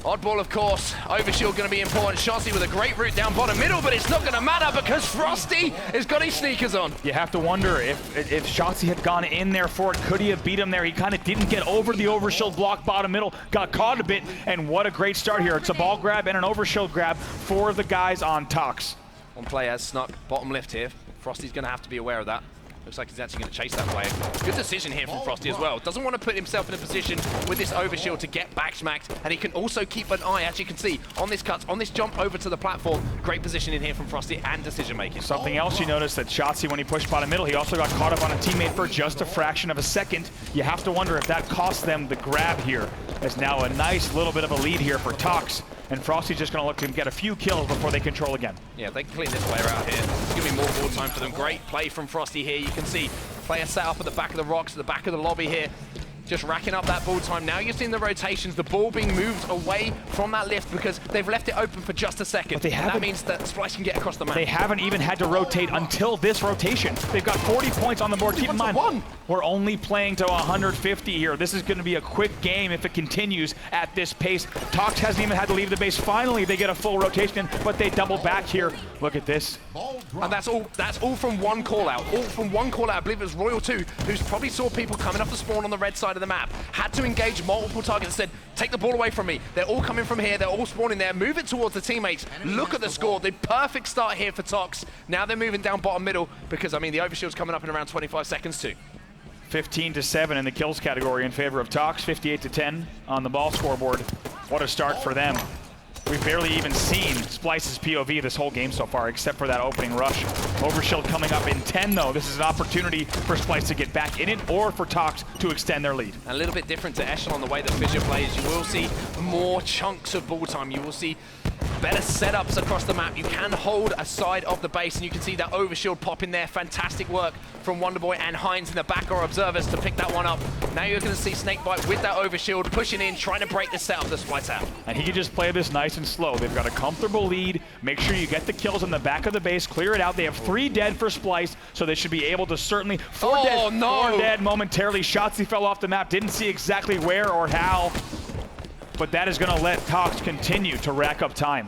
Oddball, of course. Overshield going to be important. Shotzi with a great route down bottom middle, but it's not going to matter because Frosty has got his sneakers on. You have to wonder if Shotzi had gone in there for it, could he have beat him there? He kind of didn't get over the Overshield block bottom middle, got caught a bit, and what a great start here. It's a ball grab and an Overshield grab for the guys on Tox. One player has snuck bottom left here. Frosty's going to have to be aware of that. Looks like he's actually going to chase that player. Good decision here from Frosty as well. Doesn't want to put himself in a position with this Overshield to get back smacked, and he can also keep an eye, as you can see, on this cut, on this jump over to the platform. Great position in here from Frosty and decision making. Something else you noticed that Shotzi, when he pushed bottom middle, he also got caught up on a teammate for just a fraction of a second. You have to wonder if that cost them the grab here. It's now a nice little bit of a lead here for Tox, and Frosty's just going to look to get a few kills before they control again. Yeah, they can clean this player out here. It's going to be more ball time for them. Great play from Frosty here. You can see player set up at the back of the rocks, at the back of the lobby here. just racking up that ball time. Now you're seeing the rotations, the ball being moved away from that lift because they've left it open for just a second. But that means that Splyce can get across the map. They haven't even had to rotate until this rotation. They've got 40 points on the board. Keep in mind, we're only playing to 150 here. This is going to be a quick game if it continues at this pace. Tox hasn't even had to leave the base. Finally, they get a full rotation in, but they double back here. Look at this. And that's all from one call out. All from one call out. I believe it was Royal 2, who's probably saw people coming off the spawn on the red side of the map. Had to engage multiple targets and said, take the ball away from me. They're all coming from here. They're all spawning there. Move it towards the teammates. Look at the score. The perfect start here for Tox. Now they're moving down bottom middle because, I mean, the overshield's coming up in around 25 seconds too. 15-7 in the kills category in favor of Tox. 58-10 on the ball scoreboard. What a start for them. We've barely even seen Splyce's POV this whole game so far, except for that opening rush. Overshield coming up in 10, though. This is an opportunity for Splyce to get back in it or for Tox to extend their lead. A little bit different to Echelon, the way that Fissure plays. You will see more chunks of ball time. You will see better setups across the map. You can hold a side of the base, and you can see that overshield pop in there. Fantastic work from Wonderboy and Hines in the back or observers to pick that one up. Now you're going to see Snakebite with that overshield, pushing in, trying to break the setup that Splyce have. And he can just play this nice and slow. They've got a comfortable lead. Make sure you get the kills in the back of the base, clear it out. They have 3 dead for Splyce, so they should be able to certainly... 4 dead momentarily. Shotzzy fell off the map. Didn't see exactly where or how. But that is going to let Tox continue to rack up time.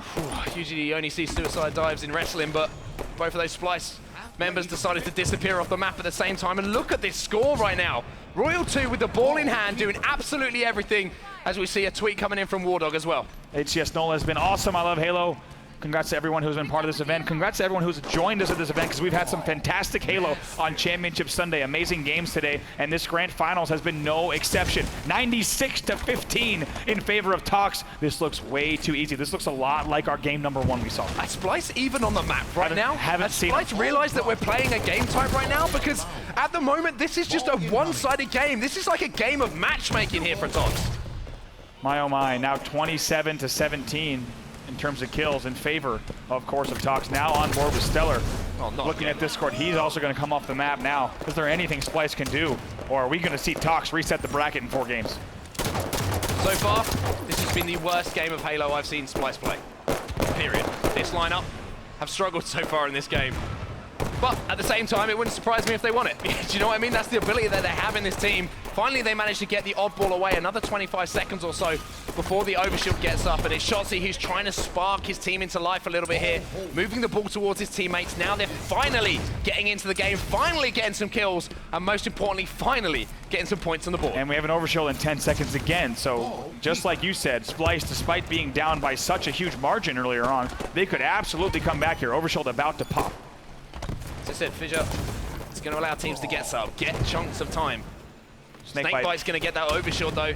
Usually you only see suicide dives in wrestling, but both of those Splyce members decided to disappear off the map at the same time. And look at this score right now. Royal 2 with the ball in hand, doing absolutely everything, as we see a tweet coming in from Wardog as well. HCS Nola has been awesome. I love Halo. Congrats to everyone who's been part of this event. Congrats to everyone who's joined us at this event, because we've had some fantastic Halo on Championship Sunday. Amazing games today, and this Grand Finals has been no exception. 96-15 in favor of Tox. This looks way too easy. This looks a lot like our game number 1 we saw. Is Splyce even on the map right now? Haven't seen it. Splyce realized that we're playing a game type right now? Because at the moment, this is just a one-sided game. This is like a game of matchmaking here for Tox. My oh my, now 27-17. In terms of kills in favor, of course, of Tox. Now on board with Stellar. Looking at this court, he's also going to come off the map now. Is there anything Splyce can do? Or are we going to see Tox reset the bracket in 4 games? So far, this has been the worst game of Halo I've seen Splyce play. Period. This lineup have struggled so far in this game. But at the same time, it wouldn't surprise me if they won it. Do you know what I mean? That's the ability that they have in this team. Finally, they managed to get the oddball away. Another 25 seconds or so before the overshield gets up. And it's Shotzzy who's trying to spark his team into life a little bit here. Moving the ball towards his teammates. Now they're finally getting into the game. Finally getting some kills. And most importantly, finally getting some points on the board. And we have an overshield in 10 seconds again. So just like you said, Splyce, despite being down by such a huge margin earlier on, they could absolutely come back here. Overshield about to pop. As I said, Fissure is going to allow teams to get chunks of time. Snakebite's going to get that overshield though,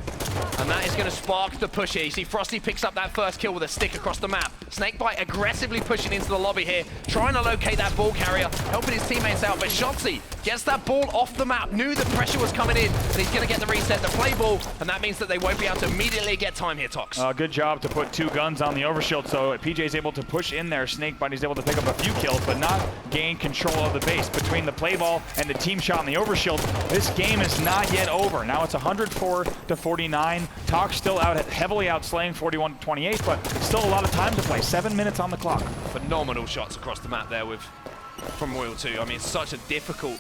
and that is going to spark the push here. You see Frosty picks up that first kill with a stick across the map. Snakebite aggressively pushing into the lobby here, trying to locate that ball carrier, helping his teammates out, but Shotzzy gets that ball off the map, knew the pressure was coming in, and he's going to get the reset, the play ball, and that means that they won't be able to immediately get time here, Tox. Good job to put 2 guns on the overshield, so PJ's able to push in there. Snakebite is able to pick up a few kills, but not gain control of the base. Between the play ball and the team shot on the overshield, this game is not yet over. Now it's 104-49. Tox still heavily outslaying 41-28, but still a lot of time to play. 7 minutes on the clock. Phenomenal shots across the map there from Royal 2. I mean, it's such a difficult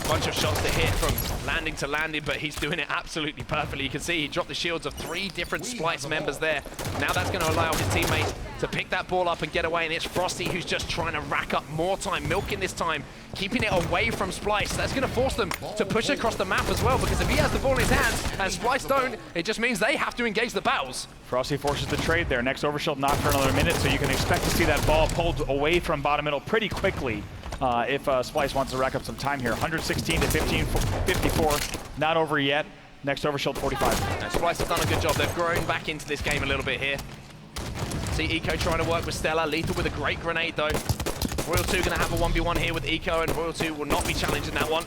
bunch of shots to hit from landing to landing, but he's doing it absolutely perfectly. You can see he dropped the shields of 3 different Splyce members there. Now that's going to allow his teammates to pick that ball up and get away, and it's Frosty who's just trying to rack up more time, milking this time, keeping it away from Splyce. That's going to force them to push across the map as well, because if he has the ball in his hands and Splyce don't, it just means they have to engage the battles. Frosty forces the trade there. Next overshield not for another minute, so you can expect to see that ball pulled away from bottom middle pretty quickly. If Splyce wants to rack up some time here. 116-54, not over yet. Next overshield 45. Now, Splyce have done a good job. They've grown back into this game a little bit here. See Eco trying to work with Stella. Lethal with a great grenade though. Royal 2 going to have a 1v1 here with Eco, and Royal 2 will not be challenging that one.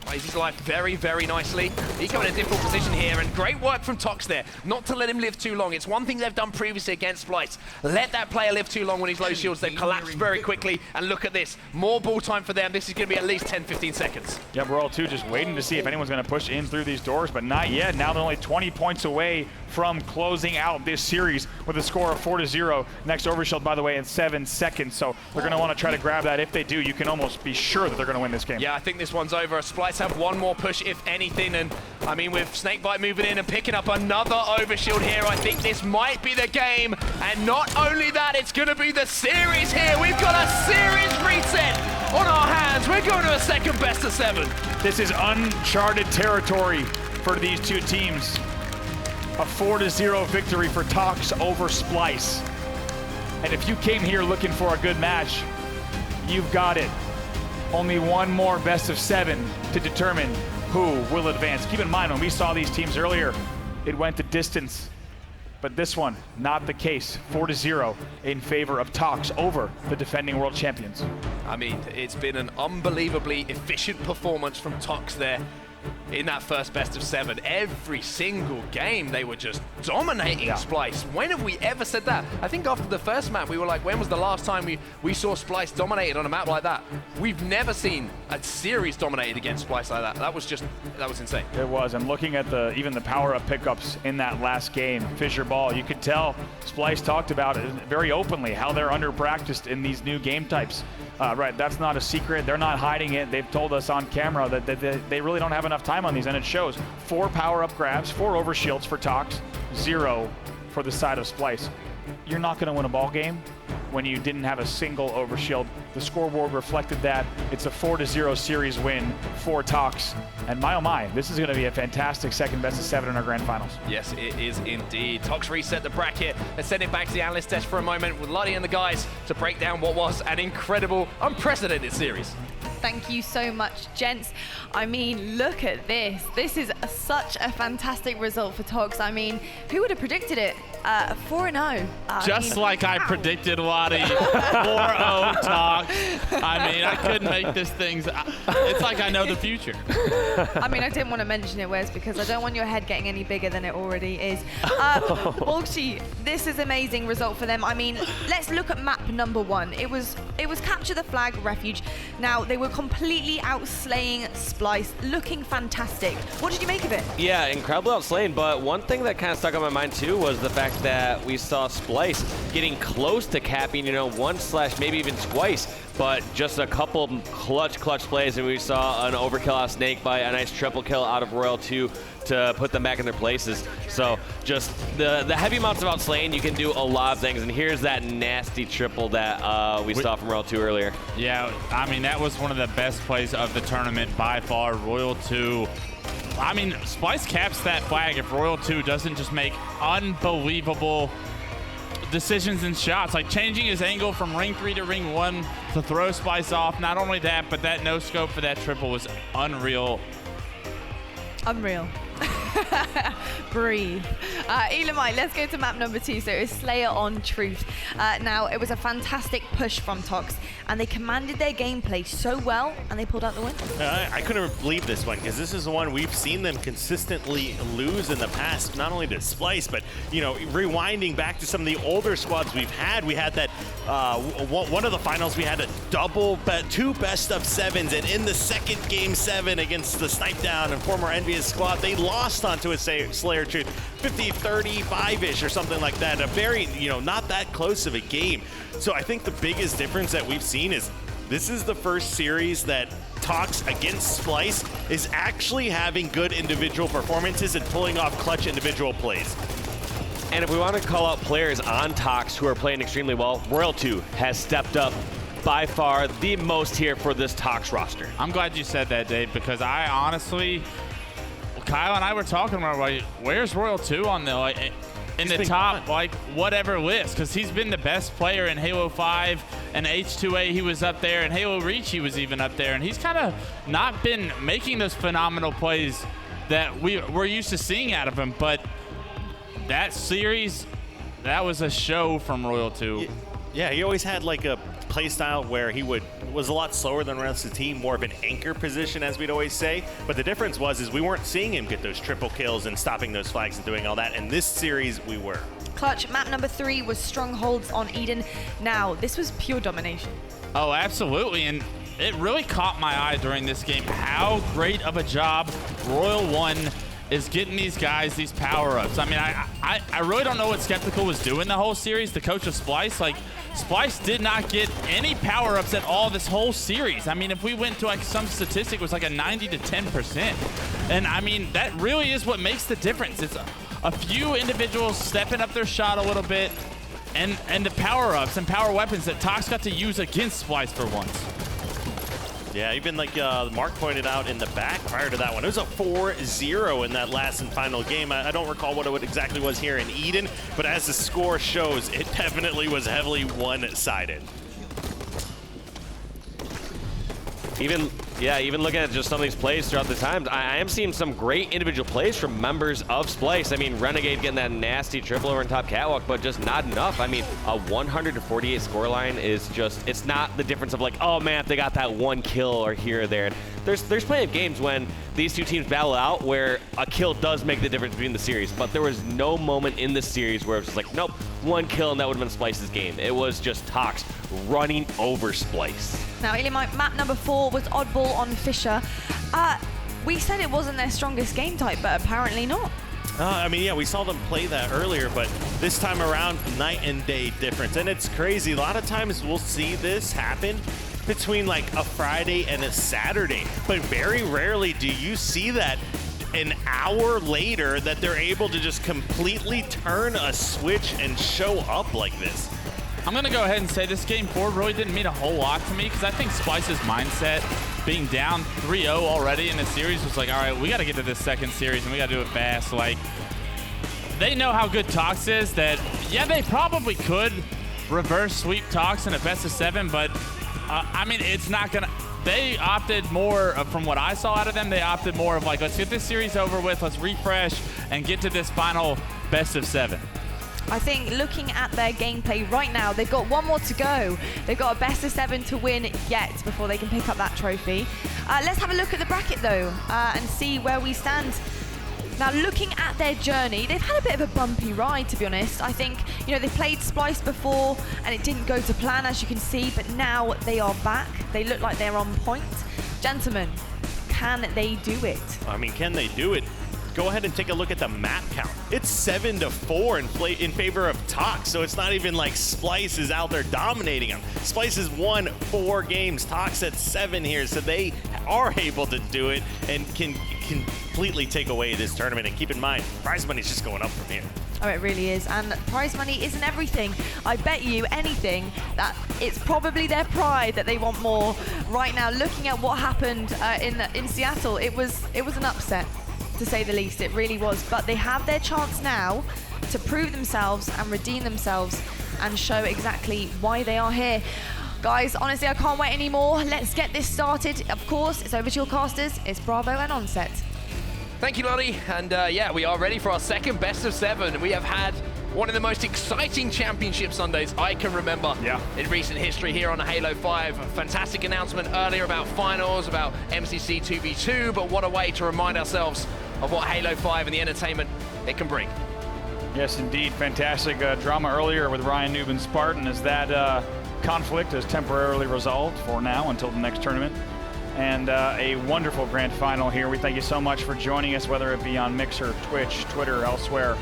Plays his life very, very nicely. He got in a difficult position here, and great work from Tox there, not to let him live too long. It's one thing they've done previously against Splyce. Let that player live too long when he's low shields. They've collapsed very quickly, and look at this. More ball time for them. This is going to be at least 10-15 seconds. Yeah, Royal 2 just waiting to see if anyone's going to push in through these doors, but not yet. Now they're only 20 points away from closing out this series with a score of 4-0. Next overshield, by the way, in 7 seconds, so they're going to want to try to grab that. If they do, you can almost be sure that they're going to win this game. Yeah, I think this one's over. Splyce have one more push, if anything, and I mean, with Snakebite moving in and picking up another overshield here, I think this might be the game. And not only that, it's going to be the series here. We've got a series reset on our hands. We're going to a second best of 7. This is uncharted territory for these two teams. A 4-0 victory for Tox over Splyce. And if you came here looking for a good match, you've got it. Only one more best of 7 to determine who will advance. Keep in mind, when we saw these teams earlier, it went to distance. But this one, not the case. 4-0 in favor of Tox over the defending world champions. I mean, it's been an unbelievably efficient performance from Tox there in that first best of 7. Every single game, they were just dominating Splyce. When have we ever said that? I think after the first map, we were like, when was the last time we saw Splyce dominated on a map like that? We've never seen a series dominated against Splyce like that. That was insane. It was, and looking at even the power-up pickups in that last game, Fissure Ball, you could tell Splyce talked about it very openly, how they're under-practiced in these new game types. Right, that's not a secret. They're not hiding it. They've told us on camera that they really don't have enough time on these, and it shows. 4 power-up grabs, 4 overshields for Tox, 0 for the side of Splyce. You're not going to win a ball game when you didn't have a single overshield. The scoreboard reflected that. It's a 4-0 series win for Tox. And my oh my, this is going to be a fantastic second best of 7 in our grand finals. Yes, it is indeed. Tox reset the bracket. Let's send it back to the analyst desk for a moment with Lottie and the guys to break down what was an incredible, unprecedented series. Thank you so much, gents. I mean, look at this. This is such a fantastic result for Tox. I mean, who would have predicted it? 4-0. Just like I predicted, Lottie. 4-0 Tox. I mean, I couldn't make this thing. It's like I know the future. I mean, I didn't want to mention it, Wes, because I don't want your head getting any bigger than it already is. Walshy, this is an amazing result for them. I mean, let's look at map number 1. It was capture the flag, Refuge. Now, they were completely outslaying Splyce, looking fantastic. What did you make of it? Yeah, incredibly outslaying, but one thing that kind of stuck on my mind too was the fact that we saw Splyce getting close to capping, once / maybe even twice, but just a couple clutch plays, and we saw an overkill out of Snakebite, a nice triple kill out of Royal 2 to put them back in their places. So just the heavy amounts of outslaying, you can do a lot of things, and here's that nasty triple that we saw from Royal 2 earlier. Yeah, I mean, that was one of the best plays of the tournament by far. Royal 2. I mean, Splyce caps that flag if Royal 2 doesn't just make unbelievable decisions and shots, like changing his angle from ring 3 to ring 1 to throw Splyce off. Not only that, but that no scope for that triple was unreal. Unreal. Breathe. Elamite, let's go to map number 2. So it was Slayer on Truth. Now, it was a fantastic push from Tox, and they commanded their gameplay so well, and they pulled out the win. I couldn't believe this one, because this is the one we've seen them consistently lose in the past, not only to Splyce, but, rewinding back to some of the older squads we've had. We had that, one of the finals, we had a two best of 7s, and in the second game 7 against the Snipe Down and former Envious squad, they lost onto a Slayer Truth, 50-35-ish or something like that. A very, not that close of a game. So I think the biggest difference that we've seen is this is the first series that Tox against Splyce is actually having good individual performances and pulling off clutch individual plays. And if we want to call out players on Tox who are playing extremely well, Royal 2 has stepped up by far the most here for this Tox roster. I'm glad you said that, Dave, because I honestly, Kyle and I were talking about, like, where's Royal 2 on the, in the top, whatever list, because he's been the best player in Halo 5 and H2A. He was up there, and Halo Reach he was even up there, and he's kind of not been making those phenomenal plays that we're used to seeing out of him. But that series, that was a show from Royal 2. Yeah, he always had like a play style where he would, was a lot slower than the rest of the team, more of an anchor position, as we'd always say. But the difference is we weren't seeing him get those triple kills and stopping those flags and doing all that. In this series, we were. Clutch, map number 3 was Strongholds on Eden. Now, this was pure domination. Oh, absolutely. And it really caught my eye during this game how great of a job Royal One is getting these guys these power-ups. I mean, I really don't know what Skeptical was doing the whole series, the coach of Splyce. Like, Splyce did not get any power-ups at all this whole series. I mean, if we went to like some statistic, it was like a 90 to 10%. And I mean, that really is what makes the difference. It's a few individuals stepping up their shot a little bit, and the power-ups and power weapons that Tox got to use against Splyce for once. Yeah, even like Mark pointed out in the back prior to that one, it was a 4-0 in that last and final game. I don't recall what it exactly was here in Eden, but as the score shows, it definitely was heavily one-sided. Even looking at just some of these plays throughout the times, I am seeing some great individual plays from members of Splyce. I mean, Renegade getting that nasty triple over in top catwalk, but just not enough. I mean, a 148 scoreline is just, it's not the difference of like, oh man, if they got that one kill or here or there. There's plenty of games when these two teams battle out where a kill does make the difference between the series, but there was no moment in this series where it was just like, nope, one kill and that would have been Splyce's game. It was just Tox running over Splyce. Now, map number 4 was Oddball on Fissure. We said it wasn't their strongest game type, but apparently not. I mean, yeah, we saw them play that earlier, but this time around, night and day difference. And it's crazy. A lot of times we'll see this happen between like a Friday and a Saturday, but very rarely do you see that an hour later that they're able to just completely turn a switch and show up like this. I'm going to go ahead and say this game 4 really didn't mean a whole lot to me because I think Splyce's mindset being down 3-0 already in the series was like, all right, we got to get to this second series and we got to do it fast. Like, they know how good Tox is that, yeah, they probably could reverse sweep Tox in a best of 7, but I mean, it's not going to, they opted more, from what I saw out of them, they opted more of like, let's get this series over with, let's refresh and get to this final best of 7. I think looking at their gameplay right now, they've got one more to go. They've got a best of 7 to win yet before they can pick up that trophy. Let's have a look at the bracket though and see where we stand. Now, looking at their journey, they've had a bit of a bumpy ride, to be honest. I think, you know, they played Splyce before and it didn't go to plan, as you can see, but now they are back. They look like they're on point. Gentlemen, can they do it? I mean, can they do it? Go ahead and take a look at the map count. It's 7-4 in favor of Tox, so it's not even like Splyce is out there dominating them. Splyce has won 4 games, Tox at 7 here, so they are able to do it and can completely take away this tournament. And keep in mind, prize money is just going up from here. Oh, it really is. And prize money isn't everything. I bet you anything that it's probably their pride that they want more. Right now, looking at what happened in Seattle, it was an upset, to say the least. It really was. But they have their chance now to prove themselves and redeem themselves and show exactly why they are here. Guys, honestly, I can't wait anymore. Let's get this started. Of course, it's over to your casters. It's Bravo and Onset. Thank you, Lottie. And yeah, we are ready for our second best of 7. We have had one of the most exciting championship Sundays I can remember in recent history here on Halo 5. A fantastic announcement earlier about finals, about MCC 2v2, but what a way to remind ourselves of what Halo 5 and the entertainment it can bring. Yes, indeed. Fantastic drama earlier with Ryan Noob and Spartan as that conflict is temporarily resolved for now until the next tournament. And a wonderful grand final here. We thank you so much for joining us, whether it be on Mixer, Twitch, Twitter, elsewhere.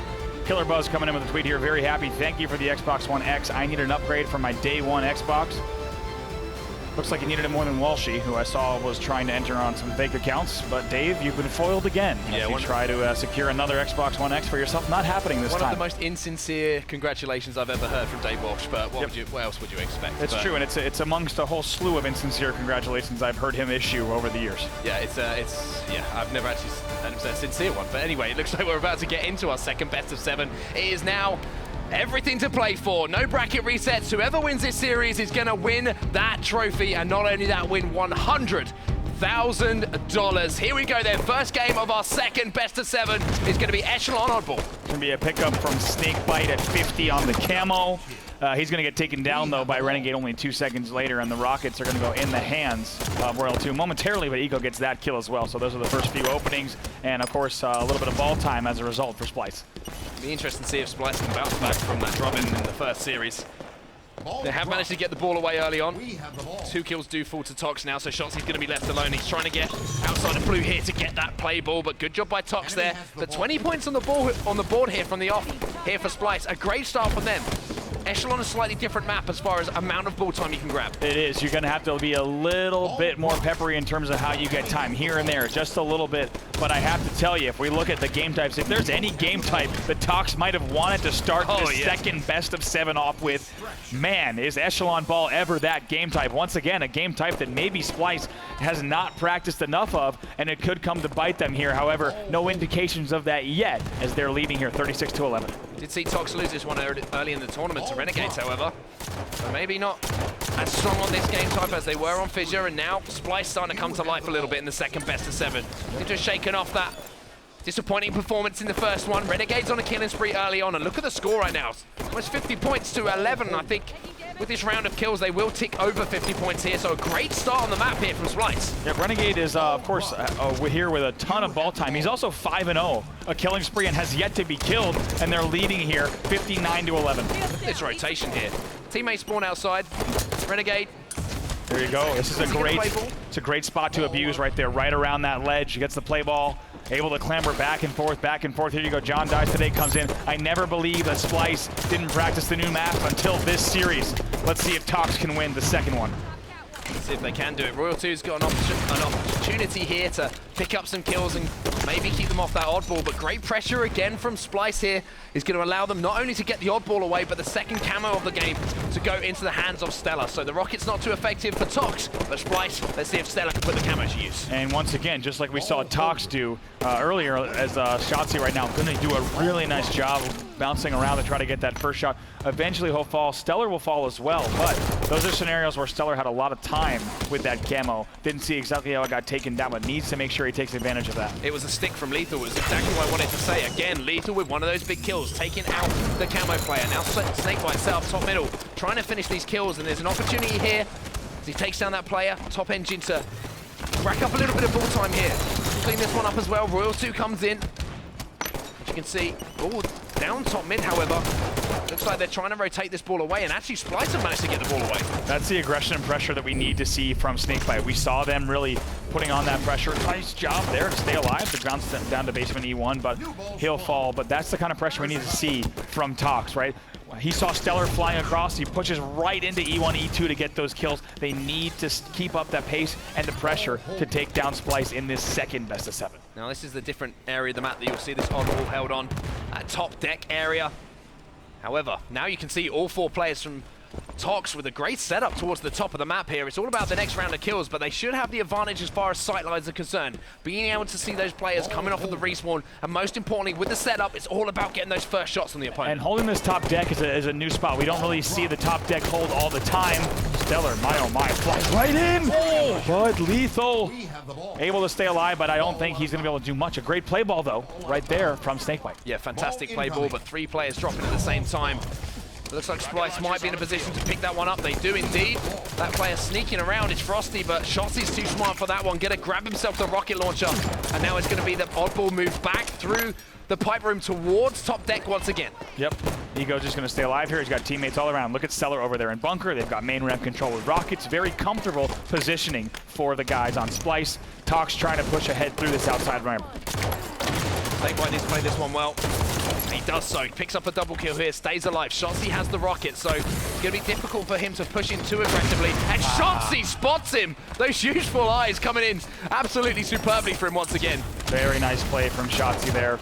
Killer Buzz coming in with a tweet here. Very happy. Thank you for the Xbox One X. I needed an upgrade for my day 1 Xbox. Looks like he needed it more than Walshy, who I saw was trying to enter on some fake accounts. But Dave, you've been foiled again. Yeah, you try to secure another Xbox One X for yourself. Not happening this time. One of the most insincere congratulations I've ever heard from Dave Walsh, but what else would you expect? It's true, and it's amongst a whole slew of insincere congratulations I've heard him issue over the years. Yeah, I've never actually heard him say a sincere one. But anyway, it looks like we're about to get into our second best of 7. It is now everything to play for. No bracket resets. Whoever wins this series is going to win that trophy, and not only that, win $100,000. Here we go then. First game of our second best of 7 is going to be Echelon Oddball. It's going to be a pickup from Snakebite at 50 on the camo. He's going to get taken down, though, by Renegade only 2 seconds later, and the Rockets are going to go in the hands of Royal 2 momentarily, but Eco gets that kill as well. So those are the first few openings, and, of course, a little bit of ball time as a result for Splyce. It'll be interesting to see if Splyce can bounce back from that drop in the first series. They have managed to get the ball away early on. 2 kills do fall to Tox now, so Shotzi's going to be left alone. He's trying to get outside of blue here to get that play ball, but good job by Tox there. The 20 points on the board here from the off here for Splyce. A great start from them. Echelon is a slightly different map as far as amount of ball time you can grab. It is. You're going to have to be a little bit more peppery in terms of how you get time here and there, just a little bit. But I have to tell you, if we look at the game types, if there's any game type that Tox might have wanted to start the second best of 7 off with, man, is Echelon Ball ever that game type? Once again, a game type that maybe Splyce has not practiced enough of, and it could come to bite them here. However, no indications of that yet, as they're leading here 36-11. Did see Tox lose this one early in the tournament to Renegades, however. So maybe not as strong on this game type as they were on Fissure, and now Splyce starting to come to life a little bit in the second best of 7. They've just shaken off that disappointing performance in the first one. Renegades on a killing spree early on, and look at the score right now. Almost 50 points to 11. I think with this round of kills, they will tick over 50 points here, so a great start on the map here from Splyce. Yeah, Renegade is, of course, here with a ton of ball time. He's also 5-0, a killing spree, and has yet to be killed, and they're leading here 59-11. This rotation here. Teammates spawn outside. Renegade. There you go. This is it's a great spot to abuse right there, right around that ledge. He gets the play ball, able to clamber back and forth, back and forth. Here you go. John Dice today comes in. I never believe that Splyce didn't practice the new map until this series. Let's see if Tox can win the second one. Let's see if they can do it. Royal 2's got an opportunity here to pick up some kills and maybe keep them off that oddball, but great pressure again from Splyce here is going to allow them not only to get the oddball away, but the second camo of the game to go into the hands of Stellar. So the Rocket's not too effective for Tox, but Splyce, let's see if Stellar can put the camo to use. And once again, just like we saw Tox do earlier, as Shotzi right now going to do a really nice job of bouncing around to try to get that first shot. Eventually he'll fall. Stellar will fall as well, but those are scenarios where Stellar had a lot of time with that camo. Didn't see exactly how it got taken down, but needs to make sure he takes advantage of that. It was a stick from Lethal, was exactly what I wanted to say. Again, Lethal with one of those big kills, taking out the camo player. Now Snakebite set up top middle, trying to finish these kills, and there's an opportunity here as he takes down that player. Top engine to rack up a little bit of ball time here. Clean this one up as well. Royal 2 comes in. As you can see, all down top mid, however. Looks like they're trying to rotate this ball away, and actually Splyce have managed to get the ball away. That's the aggression and pressure that we need to see from Snakebite. We saw them really putting on that pressure. Nice job there to stay alive. The ground's down to basement E1, but he'll fall. But that's the kind of pressure we need to see from Tox, right? He saw Stellar flying across. He pushes right into E1, E2 to get those kills. They need to keep up that pace and the pressure to take down Splyce in this second best of 7. Now this is the different area of the map that you'll see this oddball held on. That top deck area. However, now you can see all 4 players from Tox with a great setup towards the top of the map here. It's all about the next round of kills, but they should have the advantage as far as sightlines are concerned. Being able to see those players coming off of the respawn, and most importantly, with the setup, it's all about getting those first shots on the opponent. And holding this top deck is a new spot. We don't really see the top deck hold all the time. Stellar, my oh my, flies right in! But Lethal able to stay alive, but I don't think he's going to be able to do much. A great play ball, though, right there from Snakebite. Yeah, fantastic play ball, but 3 players dropping at the same time. Looks like Splyce might be in a position to pick that one up. They do indeed. That player sneaking around is Frosty, but Shotzi's too smart for that one. Gonna grab himself the rocket launcher. And now it's gonna be the oddball move back through the pipe room towards top deck once again. Yep. Ego's just gonna stay alive here. He's got teammates all around. Look at Stellar over there in bunker. They've got main ramp control with rockets. Very comfortable positioning for the guys on Splyce. Tox trying to push ahead through this outside ramp. Snakebite needs to play this one well. He does so. He picks up a double kill here, stays alive. Shotzi has the rocket, so it's going to be difficult for him to push in too aggressively. And Shotzi spots him! Those huge full eyes coming in absolutely superbly for him once again. Very nice play from Shotzi there.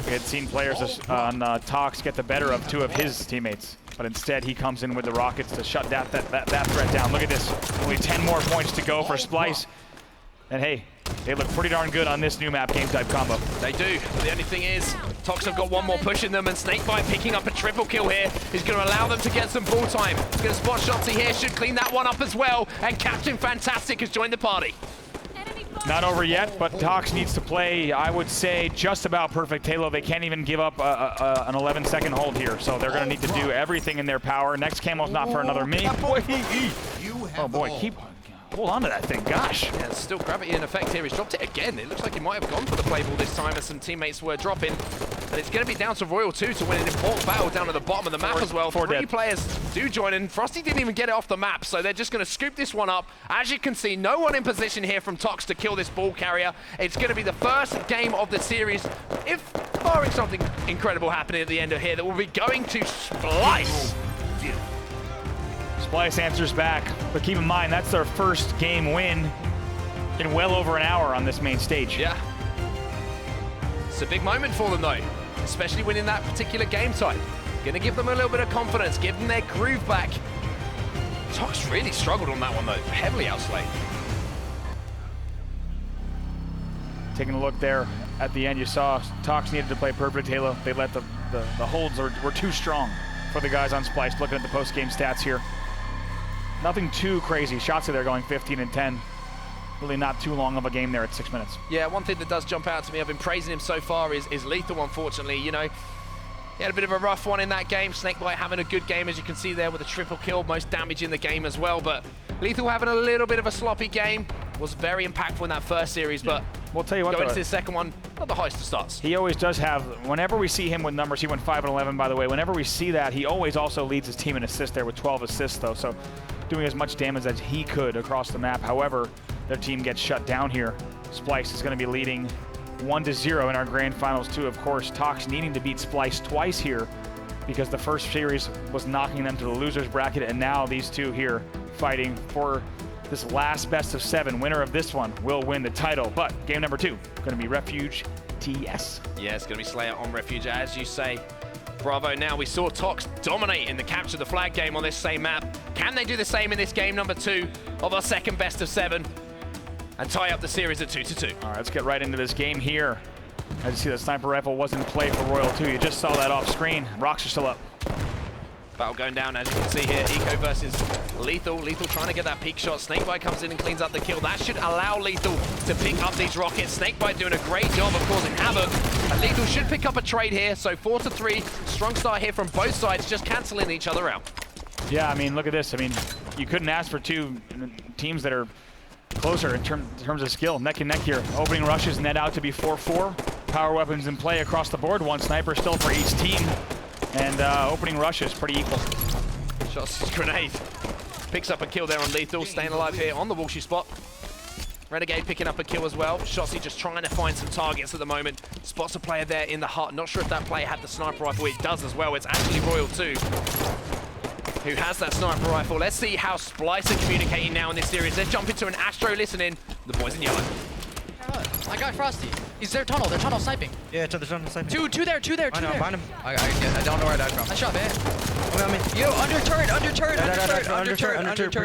We had seen players on Tox get the better of 2 of his teammates, but instead he comes in with the rockets to shut that threat down. Look at this. Only 10 more points to go for Splyce. And hey, they look pretty darn good on this new map game type combo. They do. The only thing is, Tox have got one more push in them, and Snakebite picking up a triple kill here is going to allow them to get some ball time. He's going to spot Shotzi here, should clean that one up as well, and Captain Fantastic has joined the party. Not over yet, but Tox needs to play, I would say, just about perfect Halo. They can't even give up an 11-second hold here, so they're going to need to do everything in their power. Next camo's not for another me. Oh boy, hold on to that thing, gosh. Yeah, it's still gravity in effect here. He's dropped it again. It looks like he might have gone for the play ball this time as some teammates were dropping. But it's going to be down to Royal 2 to win an important battle down at the bottom of the map as well. Three players do join in. Frosty didn't even get it off the map, so they're just going to scoop this one up. As you can see, no one in position here from Tox to kill this ball carrier. It's going to be the first game of the series, if barring something incredible happening at the end of here, that will be going to Splyce. Splyce answers back, but keep in mind, that's their first game win in well over an hour on this main stage. Yeah. It's a big moment for them, though, especially winning that particular game type. Gonna give them a little bit of confidence, give them their groove back. Tox really struggled on that one, though, heavily outslayed. Taking a look there at the end, you saw Tox needed to play perfect Halo. They let the holds were too strong for the guys on Splyce. Looking at the post-game stats here. Nothing too crazy. Shots there going 15 and 10. Really not too long of a game there at 6 minutes. Yeah, one thing that does jump out to me, I've been praising him so far, is Lethal, unfortunately. You know, he had a bit of a rough one in that game. Snakebite having a good game, as you can see there, with a triple kill, most damage in the game as well. But Lethal having a little bit of a sloppy game. Was very impactful in that first series, but we'll tell you what, going into the second one, not the highest of starts. He always does have, whenever we see him with numbers, he went 5 and 11, by the way. Whenever we see that, he always also leads his team in assists there with 12 assists, though. So doing as much damage as he could across the map. However, their team gets shut down here. Splyce is going to be leading 1-0 in our grand finals, too. Of course, Tox needing to beat Splyce twice here because the first series was knocking them to the losers bracket, and now these two here fighting for this last best of 7. Winner of this one will win the title. But game number 2, going to be Refuge TS. Yeah, it's going to be Slayer on Refuge, as you say. Bravo now. We saw Tox dominate in the capture the flag game on this same map. Can they do the same in this game number 2 of our second best of 7 and tie up the series at 2-2? All right, let's get right into this game here. As you see, the sniper rifle was in play for Royal 2. You just saw that off screen. Rocks are still up. Battle going down, as you can see here. Eco versus Lethal. Lethal trying to get that peak shot. Snakebite comes in and cleans up the kill. That should allow Lethal to pick up these rockets. Snakebite doing a great job of causing havoc. And Lethal should pick up a trade here. So 4-3. Strong start here from both sides, just canceling each other out. Yeah, I mean, look at this. I mean, you couldn't ask for two teams that are closer in terms of skill. Neck and neck here. Opening rushes net out to be 4-4. Power weapons in play across the board. One sniper still for each team. And opening rushes pretty equal. Shots, grenade. Picks up a kill there on Lethal. Staying alive here on the Walshy spot. Renegade picking up a kill as well. Shotsy just trying to find some targets at the moment. Spots a player there in the heart. Not sure if that player had the sniper rifle. It does as well. It's actually Royal 2 who has that sniper rifle. Let's see how Splyce are communicating now in this series. They're jumping to an Astro listening. The boys in yellow. I got Frosty. He's their tunnel. They're tunnel sniping. Yeah, to the tunnel sniping. Two there. I know, find him. I don't know where I died from. I shot it. Yo, under turret.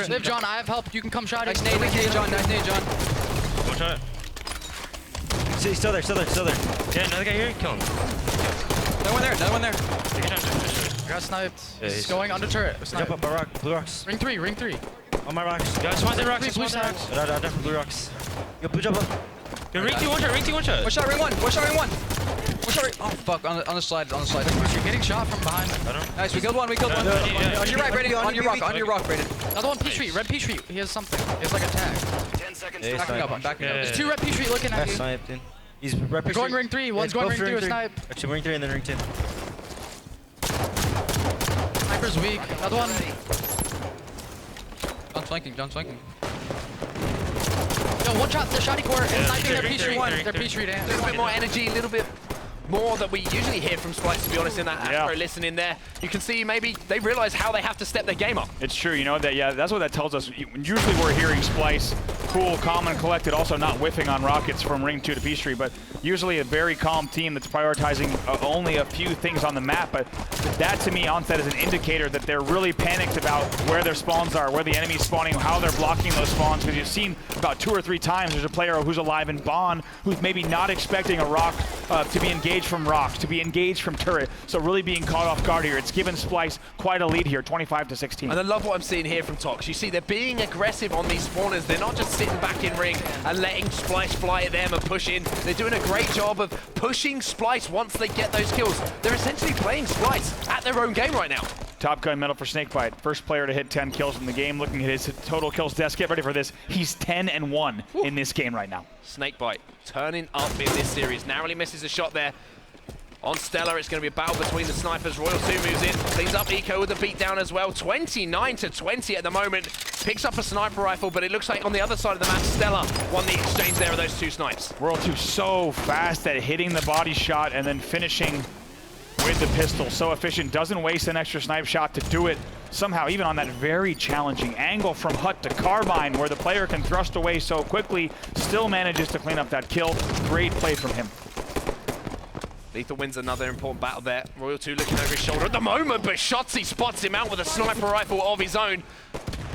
Live, John. I have help. You can come shot it. Nice nade, John. One shot. See, still there. Yeah, another guy here. Kill him. Another one there. Take it down. Got sniped. Yeah, He's going under turret. Jump up, rock. Blue rocks. Ring three. On my rocks. Guys, spawn the rocks. Blue Spawn the rocks. Definitely blue rocks. Yo, blue jump up. Yo, ring two, one shot. One shot, ring one. Oh, fuck. On the slide. You're getting shot from behind. I don't know. Nice, we killed one. Yeah. On your right, Brayden. On your rock, Brayden. Another one, Peach Tree. Red Peach Tree. He has something. He has like a tag. 10 seconds. Yeah, I'm backing up. There's 2 Red Peach Tree looking at you. Sniped in. He's red They're going ring 3. One's going ring 3 with snipe. Actually, ring 3 and then ring 10. Sniper's weak. Another one. John's flanking. Yo, one shot. The shotty core and sniping their Peach Tree 1. Their Peach Tree down. A little bit more energy, a little bit more that we usually hear from Splyce, to be honest, in that Astro listening there. You can see maybe they realize how they have to step their game up. It's true, you know, that's what that tells us. Usually we're hearing Splyce cool, calm, and collected, also not whiffing on rockets from ring 2 to Peachtree, but usually a very calm team that's prioritizing only a few things on the map. But that, to me, Onset is an indicator that they're really panicked about where their spawns are, where the enemy's spawning, how they're blocking those spawns, because you've seen about 2 or 3 times there's a player who's alive in Bond who's maybe not expecting a rock to be engaged engaged from Rocks, to be engaged from Turret. So really being caught off guard here. It's given Splyce quite a lead here, 25-16. And I love what I'm seeing here from Tox. You see, they're being aggressive on these spawners. They're not just sitting back in ring and letting Splyce fly at them and push in. They're doing a great job of pushing Splyce once they get those kills. They're essentially playing Splyce at their own game right now. Top Gun medal for Snakebite. First player to hit 10 kills in the game. Looking at his total kills desk. Get ready for this. He's 10-1 in this game right now. Snakebite turning up in this series. Narrowly misses a shot there. On Stella, it's going to be a battle between the snipers. Royal 2 moves in, cleans up Eco with a beatdown as well. 29-20 at the moment. Picks up a sniper rifle, but it looks like on the other side of the map, Stella won the exchange there of those 2 snipes. Royal 2 so fast at hitting the body shot and then finishing with the pistol. So efficient, doesn't waste an extra snipe shot to do it. Somehow, even on that very challenging angle from hut to carbine, where the player can thrust away so quickly, still manages to clean up that kill. Great play from him. Lethal wins another important battle there. Royal 2 looking over his shoulder at the moment, but Shotzi spots him out with a sniper rifle of his own.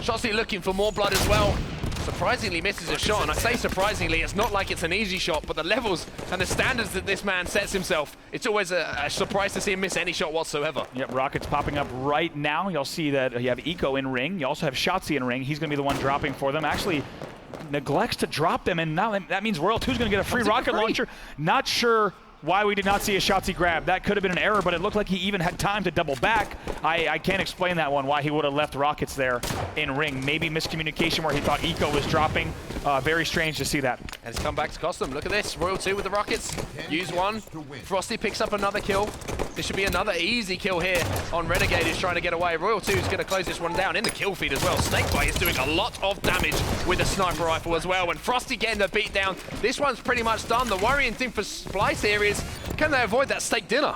Shotzi looking for more blood as well. Surprisingly misses a shot, and I say surprisingly, it's not like it's an easy shot, but the levels and the standards that this man sets himself, it's always a surprise to see him miss any shot whatsoever. Yep, Rockets popping up right now. You'll see that you have Eco in ring. You also have Shotzi in ring. He's going to be the one dropping for them. Actually, neglects to drop them, and now that means Royal 2's going to get a free rocket launcher. Not sure why we did not see a Shotzi grab. That could have been an error, but it looked like he even had time to double back. I can't explain that one, why he would have left Rockets there in ring. Maybe miscommunication where he thought Eco was dropping. Very strange to see that. And it's come back to cost them. Look at this. Royal 2 with the Rockets. Use one. Frosty picks up another kill. This should be another easy kill here on Renegade, who's trying to get away. Royal 2 is going to close this one down in the kill feed as well. Snakebite is doing a lot of damage with a sniper rifle as well. And Frosty getting the beat down. This one's pretty much done. The worrying thing for Splyce here is, can they avoid that steak dinner?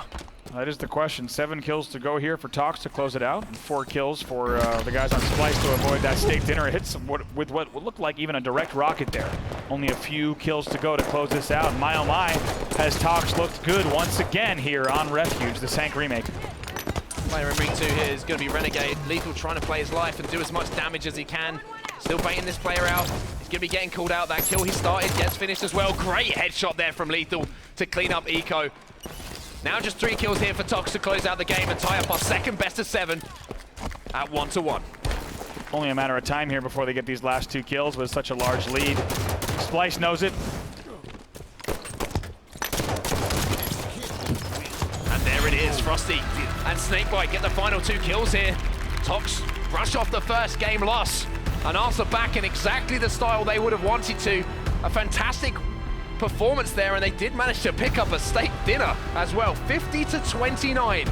That is the question. 7 kills to go here for Tox to close it out, and 4 kills for the guys on Splyce to avoid that steak dinner. It hits with what would look like even a direct rocket there. Only a few kills to go to close this out. My oh my, has Tox looked good once again here on Refuge, the Sank remake. Player in ring 2 here is going to be Renegade. Lethal trying to play his life and do as much damage as he can. Still baiting this player out. He's going to be getting called out. That kill he started gets finished as well. Great headshot there from Lethal to clean up Eco. Now just 3 kills here for Tox to close out the game and tie up our second best of 7 at 1-1. Only a matter of time here before they get these last 2 kills with such a large lead. Splyce knows it. And there it is, Frosty and Snakebite get the final 2 kills here. Tox brush off the first game loss and answer back in exactly the style they would have wanted to. A fantastic performance there, and they did manage to pick up a steak dinner as well. 50-29.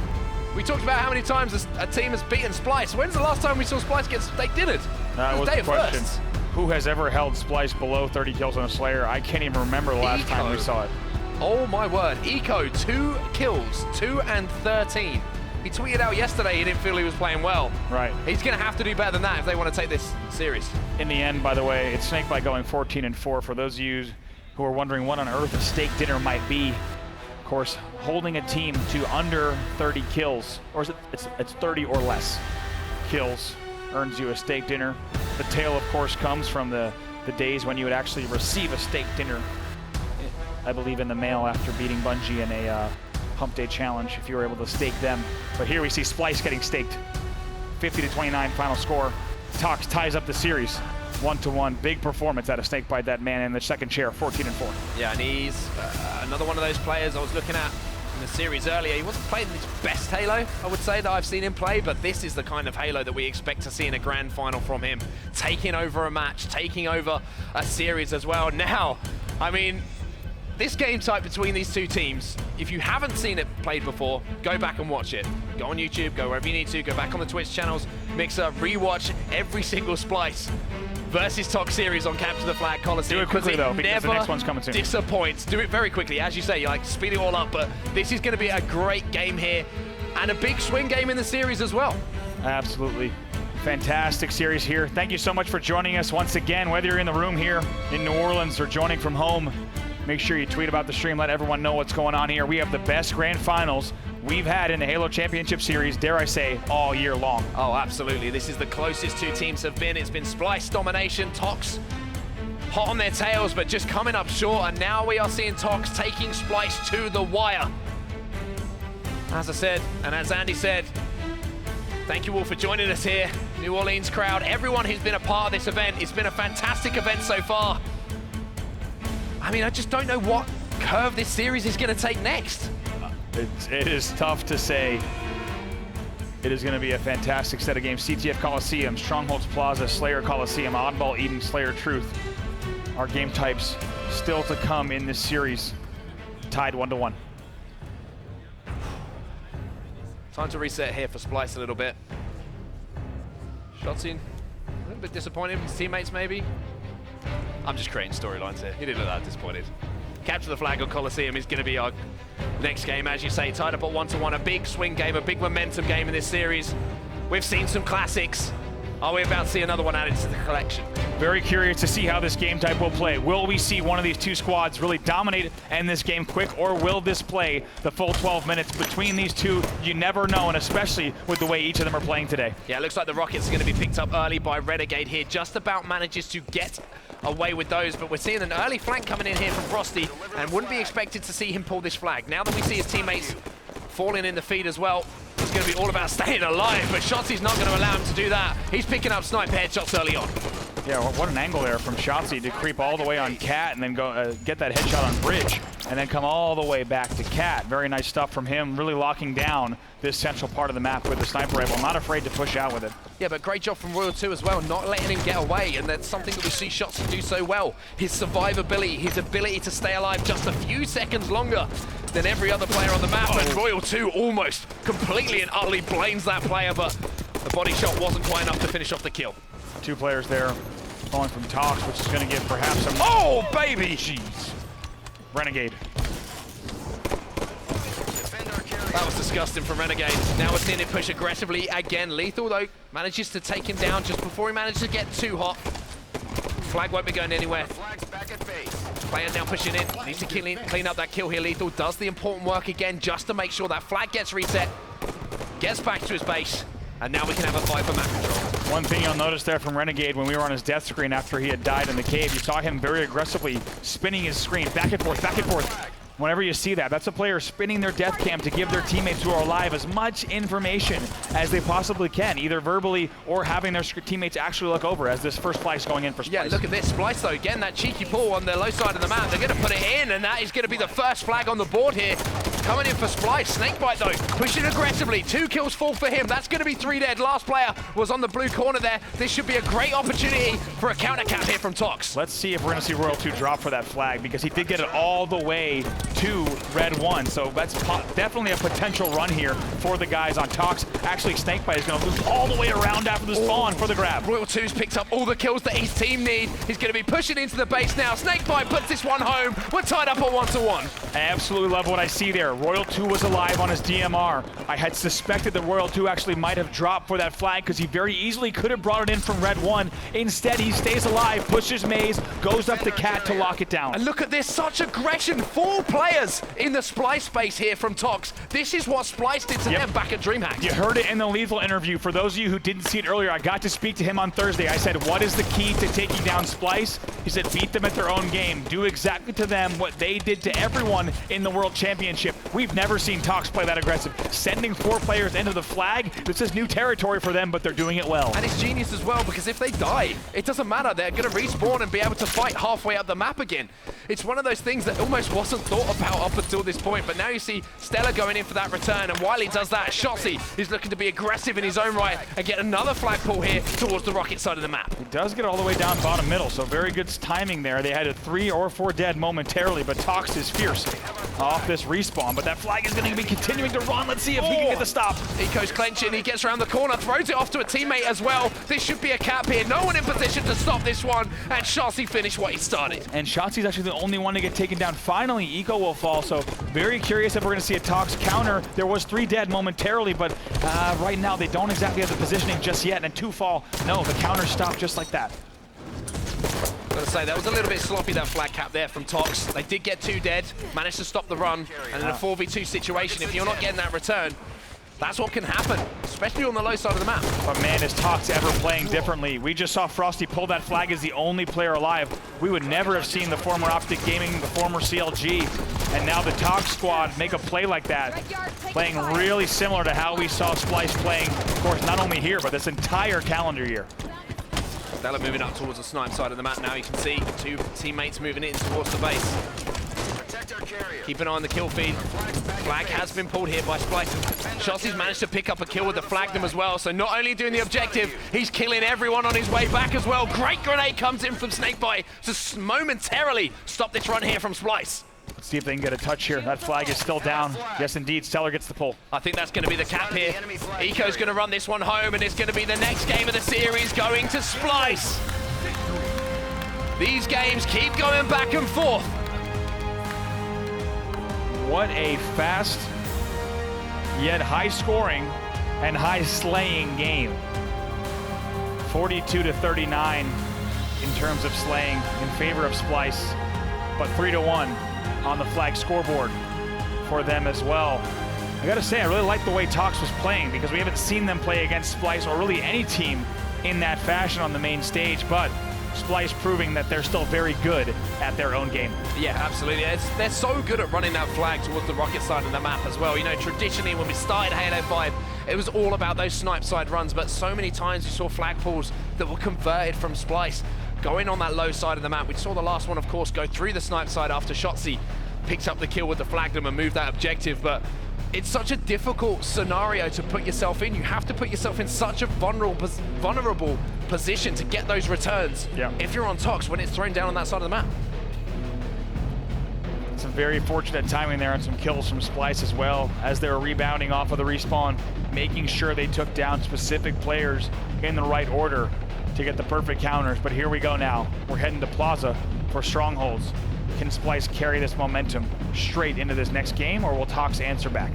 We talked about how many times a team has beaten Splyce. When's the last time we saw Splyce get steak dinnered? That was the question. Who has ever held Splyce below 30 kills on a Slayer? I can't even remember the last time we saw it. Oh my word. Eco, 2 kills, 2 and 13. He tweeted out yesterday he didn't feel he was playing well. Right. He's going to have to do better than that if they want to take this series. In the end, by the way, it's Snakebite going 14-4. For those of you who are wondering what on earth a steak dinner might be, of course, holding a team to under 30 kills, or is it's 30 or less kills, earns you a steak dinner. The tail, of course, comes from the days when you would actually receive a steak dinner, I believe, in the mail after beating Bungie in a Hump Day challenge, if you were able to stake them. But here we see Splyce getting staked. 50-29 final score. Tox ties up the series. 1-1, big performance out of Snakebite, that man in the second chair, 14-4. Yeah, and he's another one of those players I was looking at in the series earlier. He wasn't playing his best Halo, I would say, that I've seen him play, but this is the kind of Halo that we expect to see in a grand final from him. Taking over a match, taking over a series as well. Now, I mean, this game type between these two teams, if you haven't seen it played before, go back and watch it. Go on YouTube, go wherever you need to, go back on the Twitch channels, Mixer, rewatch every single Splyce versus Tox series on Capture the Flag Coliseum. Do it quickly though, because the next one's coming soon. Disappoints. Do it very quickly. As you say, you like speed it all up, but this is going to be a great game here and a big swing game in the series as well. Absolutely. Fantastic series here. Thank you so much for joining us once again, whether you're in the room here in New Orleans or joining from home. Make sure you tweet about the stream, let everyone know what's going on here. We have the best grand finals we've had in the Halo Championship Series, dare I say, all year long. Oh, absolutely. This is the closest two teams have been. It's been Splyce domination, Tox hot on their tails, but just coming up short. And now we are seeing Tox taking Splyce to the wire. As I said, and as Andy said, thank you all for joining us here. New Orleans crowd, everyone who's been a part of this event. It's been a fantastic event so far. I mean, I just don't know what curve this series is going to take next. It is tough to say. It is going to be a fantastic set of games. CTF Coliseum, Strongholds Plaza, Slayer Coliseum, Oddball, Eden, Slayer Truth. Our game types still to come in this series, tied 1-1. Time to reset here for Splyce a little bit. Shots in, a little bit disappointed with his teammates maybe. I'm just creating storylines here. He didn't look that disappointed. Capture the flag on Coliseum is going to be our next game, as you say, tied up at 1-1. A big swing game, a big momentum game in this series. We've seen some classics. Are we about to see another one added to the collection? Very curious to see how this game type will play. Will we see one of these two squads really dominate and this game quick, or will this play the full 12 minutes between these two? You never know, and especially with the way each of them are playing today. Yeah, it looks like the Rockets are going to be picked up early by Renegade here. Just about manages to get away with those, but we're seeing an early flank coming in here from Frosty, and wouldn't be expected to see him pull this flag. Now that we see his teammates falling in the feed as well, it's going to be all about staying alive, but Shotzi's not going to allow him to do that. He's picking up sniper headshots early on. Yeah, what an angle there from Shotzi to creep all the way on Cat and then go get that headshot on Bridge and then come all the way back to Cat. Very nice stuff from him, really locking down this central part of the map with the sniper rifle. Not afraid to push out with it. Yeah, but great job from Royal 2 as well, not letting him get away, and that's something that we see Shotzi do so well. His survivability, his ability to stay alive just a few seconds longer than every other player on the map, and Royal 2 almost completely and utterly blames that player, but the body shot wasn't quite enough to finish off the kill. Two players there falling from Tox, which is going to give perhaps some... Oh, baby! Jeez. Renegade. That was disgusting from Renegade. Now we're seeing him push aggressively again. Lethal, though, manages to take him down just before he manages to get too hot. Flag won't be going anywhere. Player now pushing in. Needs to clean up that kill here. Lethal does the important work again just to make sure that flag gets reset. Gets back to his base. And now we can have a fight for map control. One thing you'll notice there from Renegade when we were on his death screen after he had died in the cave, you saw him very aggressively spinning his screen back and forth, back and forth. Whenever you see that, that's a player spinning their death cam to give their teammates who are alive as much information as they possibly can, either verbally or having their teammates actually look over as this first flag is going in for Splyce. Yeah, look at this. Splyce, though, again, that cheeky pull on the low side of the map. They're going to put it in, and that is going to be the first flag on the board here. Coming in for Splyce. Snakebite, though, pushing aggressively. 2 kills fall for him. That's going to be 3 dead. Last player was on the blue corner there. This should be a great opportunity for a counter cap here from Tox. Let's see if we're going to see Royal 2 drop for that flag, because he did get it all the way to Red 1, so that's definitely a potential run here for the guys on Tox. Actually, Snakebite is going to loop all the way around after the spawn for the grab. Royal 2's picked up all the kills that his team need. He's going to be pushing into the base now. Snakebite puts this one home. We're tied up at 1-1. I absolutely love what I see there. Royal 2 was alive on his DMR. I had suspected that Royal 2 actually might have dropped for that flag because he very easily could have brought it in from Red 1. Instead, he stays alive, pushes Maze, goes up to Cat to lock it down. And look at this, such aggression. 4 players in the Splyce space here from Tox. This is what Splyce did to them back at DreamHack. You heard it in the Lethal interview. For those of you who didn't see it earlier, I got to speak to him on Thursday. I said, what is the key to taking down Splyce? He said, beat them at their own game. Do exactly to them what they did to everyone in the World Championship. We've never seen Tox play that aggressive. Sending 4 players into the flag, this is new territory for them, but they're doing it well. And it's genius as well, because if they die, it doesn't matter. They're going to respawn and be able to fight halfway up the map again. It's one of those things that almost wasn't thought about up until this point, but now you see Stella going in for that return, and while he does that, Shotzi is looking to be aggressive in his own right and get another flag pull here towards the Rocket side of the map. He does get all the way down bottom middle, so very good timing there. They had a 3 or 4 dead momentarily, but Tox is fierce off this respawn, but that flag is going to be continuing to run. Let's see if he can get the stop. Eco's clenching, he gets around the corner, throws it off to a teammate as well. This should be a cap here. No one in position to stop this one, and Shotzi finished what he started. And Shotzi's actually the only one to get taken down. Finally, Eco will fall, so very curious if we're going to see a Tox counter. There was 3 dead momentarily, but right now they don't exactly have the positioning just yet, and 2 fall. No, the counter stopped just like that. Gotta say, that was a little bit sloppy, that flag cap there from Tox. They did get 2 dead, managed to stop the run, and in a 4v2 situation, if you're not getting that return, That's what can happen, especially on the low side of the map. But man, is Tox ever playing differently? We just saw Frosty pull that flag as the only player alive. We would never have seen the former Optic Gaming, the former CLG, and now the Tox squad make a play like that, playing really similar to how we saw Splyce playing, of course, not only here, but this entire calendar year. Stella moving up towards the snipe side of the map now. You can see two teammates moving in towards the base. Keep an eye on the kill feed. Flag has been pulled here by Splyce. Shotzi's managed to pick up a kill with the Flagdom as well. So not only doing the objective, he's killing everyone on his way back as well. Great grenade comes in from Snakebite to momentarily stop this run here from Splyce. Let's see if they can get a touch here. That flag is still down. Yes, indeed, Stellar gets the pull. I think that's going to be the cap here. Eco's going to run this one home, and it's going to be the next game of the series going to Splyce. These games keep going back and forth. What a fast, yet high-scoring and high-slaying game. 42-39 in terms of slaying in favor of Splyce, but 3-1 on the flag scoreboard for them as well. I gotta say, I really like the way Tox was playing because we haven't seen them play against Splyce or really any team in that fashion on the main stage, but Splyce proving that they're still very good at their own game. Yeah, absolutely. They're so good at running that flag towards the rocket side of the map as well. You know, traditionally when we started Halo 5, it was all about those snipe side runs, but so many times you saw flag pulls that were converted from Splyce going on that low side of the map. We saw the last one, of course, go through the snipe side after Shotzi picked up the kill with the Flagdom and moved that objective, but it's such a difficult scenario to put yourself in. You have to put yourself in such a vulnerable position to get those returns if you're on Tox when it's thrown down on that side of the map. Some very fortunate timing there on some kills from Splyce as well, as they were rebounding off of the respawn, making sure they took down specific players in the right order to get the perfect counters. But here we go now. We're heading to Plaza for Strongholds. Can Splyce carry this momentum straight into this next game, or will Tox answer back?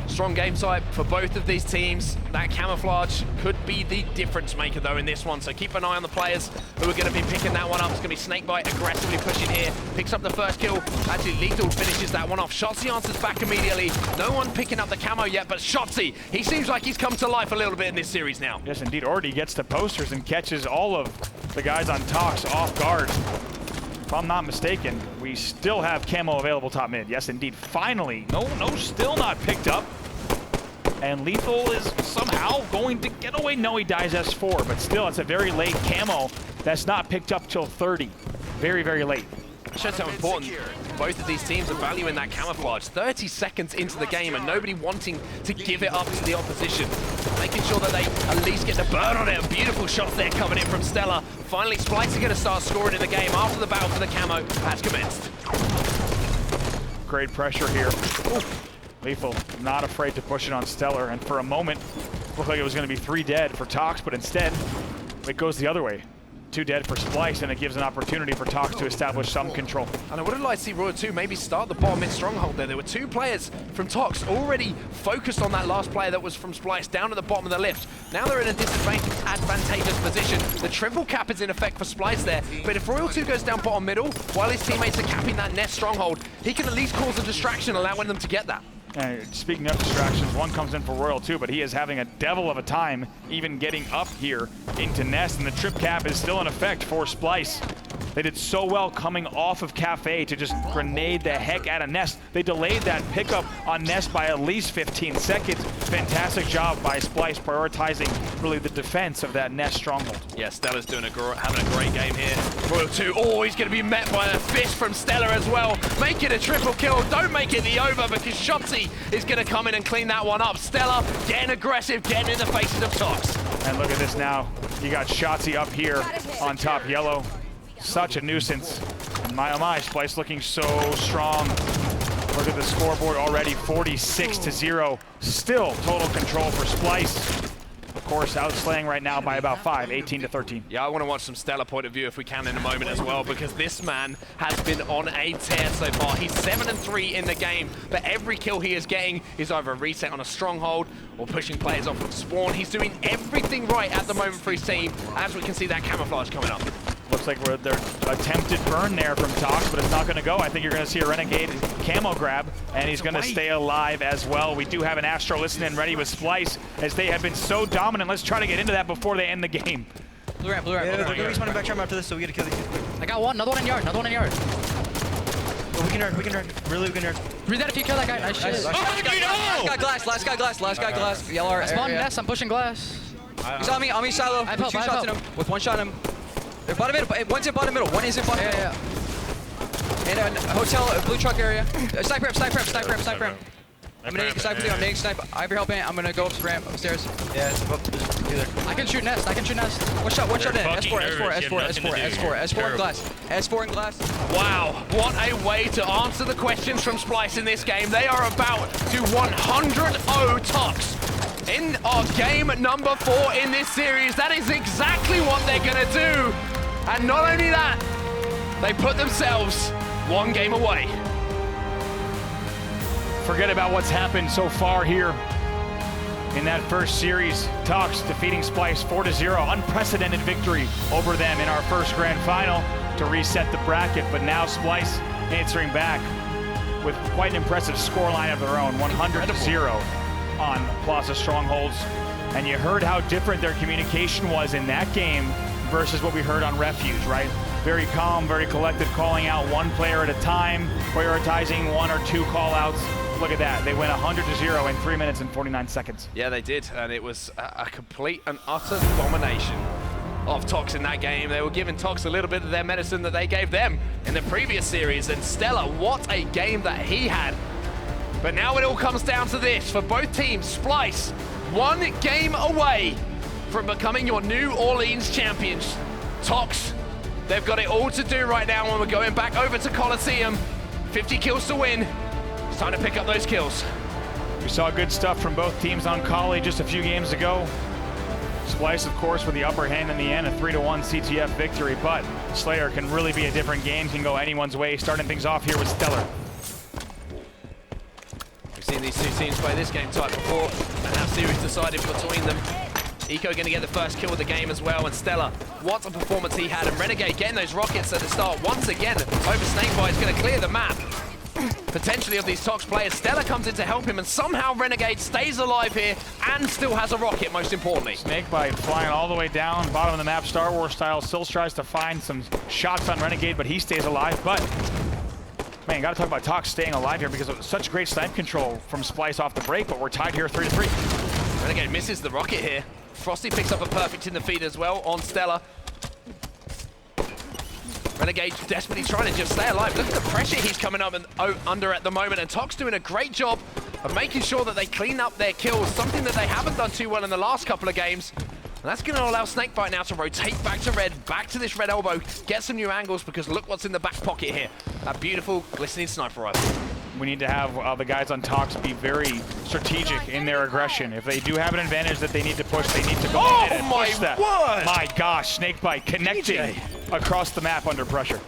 Strong game side for both of these teams. That camouflage could be the difference maker though in this one, so keep an eye on the players who are going to be picking that one up. It's going to be Snakebite aggressively pushing here, picks up the first kill. Actually, Lethal finishes that one off. Shotzi answers back immediately. No one picking up the camo yet, but Shotzi, he seems like he's come to life a little bit in this series now. Yes, indeed. Already gets the posters and catches all of the guys on Tox off guard. If I'm not mistaken, we still have camo available top mid. Yes, indeed. Finally, no, still not picked up. And Lethal is somehow going to get away. No, he dies S4, but still, it's a very late camo that's not picked up till 30. Very, very late. Shows how important both of these teams are valuing that camouflage. 30 seconds into the game and nobody wanting to give it up to the opposition. Making sure that they at least get the burn on it. And beautiful shots there coming in from Stella. Finally, Splyce are going to start scoring in the game after the battle for the camo has commenced. Great pressure here. Ooh. Lethal not afraid to push it on Stellar, and for a moment, it looked like it was going to be 3 dead for Tox, but instead, it goes the other way. 2 dead for Splyce, and it gives an opportunity for Tox to establish some control. And I would have liked to see Royal 2 maybe start the bottom mid stronghold there. There were 2 players from Tox already focused on that last player that was from Splyce down at the bottom of the lift. Now they're in a disadvantageous position. The triple cap is in effect for Splyce there, but if Royal 2 goes down bottom middle, while his teammates are capping that nest stronghold, he can at least cause a distraction, allowing them to get that. Speaking of distractions, one comes in for Royal 2, but he is having a devil of a time even getting up here into Nest, and the trip cap is still in effect for Splyce. They did so well coming off of Cafe to just grenade the heck out of Nest. They delayed that pickup on Nest by at least 15 seconds. Fantastic job by Splyce prioritizing really the defense of that Nest stronghold. Yeah, Stella's having a great game here. Royal 2, oh, he's going to be met by a fist from Stella as well. Make it a triple kill. Don't make it the over because Shotzi is going to come in and clean that one up. Stella getting aggressive, getting in the faces of Tox. And look at this now. You got Shotzi up here on top yellow. Such a nuisance. My oh my, Splyce looking so strong. Look at the scoreboard already, 46-0. Still total control for Splyce. Of course, outslaying right now by about 5, 18-13. Yeah, I want to watch some Stellar point of view if we can in a moment as well, because this man has been on a tear so far. He's 7-3 in the game, but every kill he is getting is either a reset on a stronghold or pushing players off of spawn. He's doing everything right at the moment for his team, as we can see that camouflage coming up. Looks like they're attempted burn there from Tox, but it's not going to go. I think you're going to see a Renegade camo grab, and he's going to stay alive as well. We do have an Astro listening ready with Splyce, as they have been so dominant. Let's try to get into that before they end the game. Blue ramp, blue ramp. Yeah, they're gonna respawn back after this, so we gotta kill these kids quick. I got one, another one in yard, another one in yard. Oh, we can yard. Really, we can yard. Breathe that if you kill that guy. Nice shit. Last guy glass. Yellow area. I spawned nest, I'm pushing glass. He's on me, silo. I have With help, two I have shots in help. him. With one shot in him. They're bottom middle. One's in bottom middle. One is in bottom middle. Yeah. And hotel, blue truck area. Sniper ramp. I'm gonna snipe with you. I'm gonna snipe. I have your help in. I'm gonna go up the ramp upstairs. Yeah, it's above. I can shoot nest, One shot in. S4 in glass. S4 in glass. Wow, what a way to answer the questions from Splyce in this game. They are about to 100-0 Tox in our game number 4 in this series. That is exactly what they're gonna do. And not only that, they put themselves 1 game away. Forget about what's happened so far here in that first series. Tox defeating Splyce 4-0. Unprecedented victory over them in our first grand final to reset the bracket. But now Splyce answering back with quite an impressive scoreline of their own, 100-0 on Plaza Strongholds. And you heard how different their communication was in that game versus what we heard on Refuge, right? Very calm, very collected, calling out one player at a time, prioritizing 1 or 2 call-outs. Look at that. They went 100-0 in 3 minutes and 49 seconds. Yeah, they did, and it was a complete and utter domination of Tox in that game. They were giving Tox a little bit of their medicine that they gave them in the previous series, and Stella, what a game that he had. But now it all comes down to this. For both teams, Splyce, 1 game away from becoming your New Orleans champions. Tox, they've got it all to do right now when we're going back over to Coliseum. 50 kills to win. It's time to pick up those kills. We saw good stuff from both teams on Collie just a few games ago. Splyce, of course, with the upper hand in the end, a 3-1 CTF victory, but Slayer can really be a different game, can go anyone's way, starting things off here with Stellar. We've seen these 2 teams play this game type before and have series decided between them. Eco going to get the first kill of the game as well, and Stella, what a performance he had, and Renegade getting those rockets at the start once again over Snakebite is going to clear the map. Potentially of these Tox players. Stella comes in to help him, and somehow Renegade stays alive here and still has a rocket, most importantly. Snakebite flying all the way down, bottom of the map, Star Wars style, still tries to find some shots on Renegade, but he stays alive. But, man, gotta talk about Tox staying alive here because of such great snipe control from Splyce off the break, but we're tied here 3-3. Renegade misses the rocket here. Frosty picks up a perfect in the feed as well on Stella. Renegade desperately trying to just stay alive. Look at the pressure he's coming up and under at the moment, and Tox doing a great job of making sure that they clean up their kills, something that they haven't done too well in the last couple of games. And that's going to allow Snakebite now to rotate back to red, back to this red elbow, get some new angles, because look what's in the back pocket here. That beautiful glistening sniper rifle. We need to have the guys on Tox be very strategic in their aggression. If they do have an advantage that they need to push, they need to go in and push that. Word! My gosh, Snakebite connecting across the map under pressure.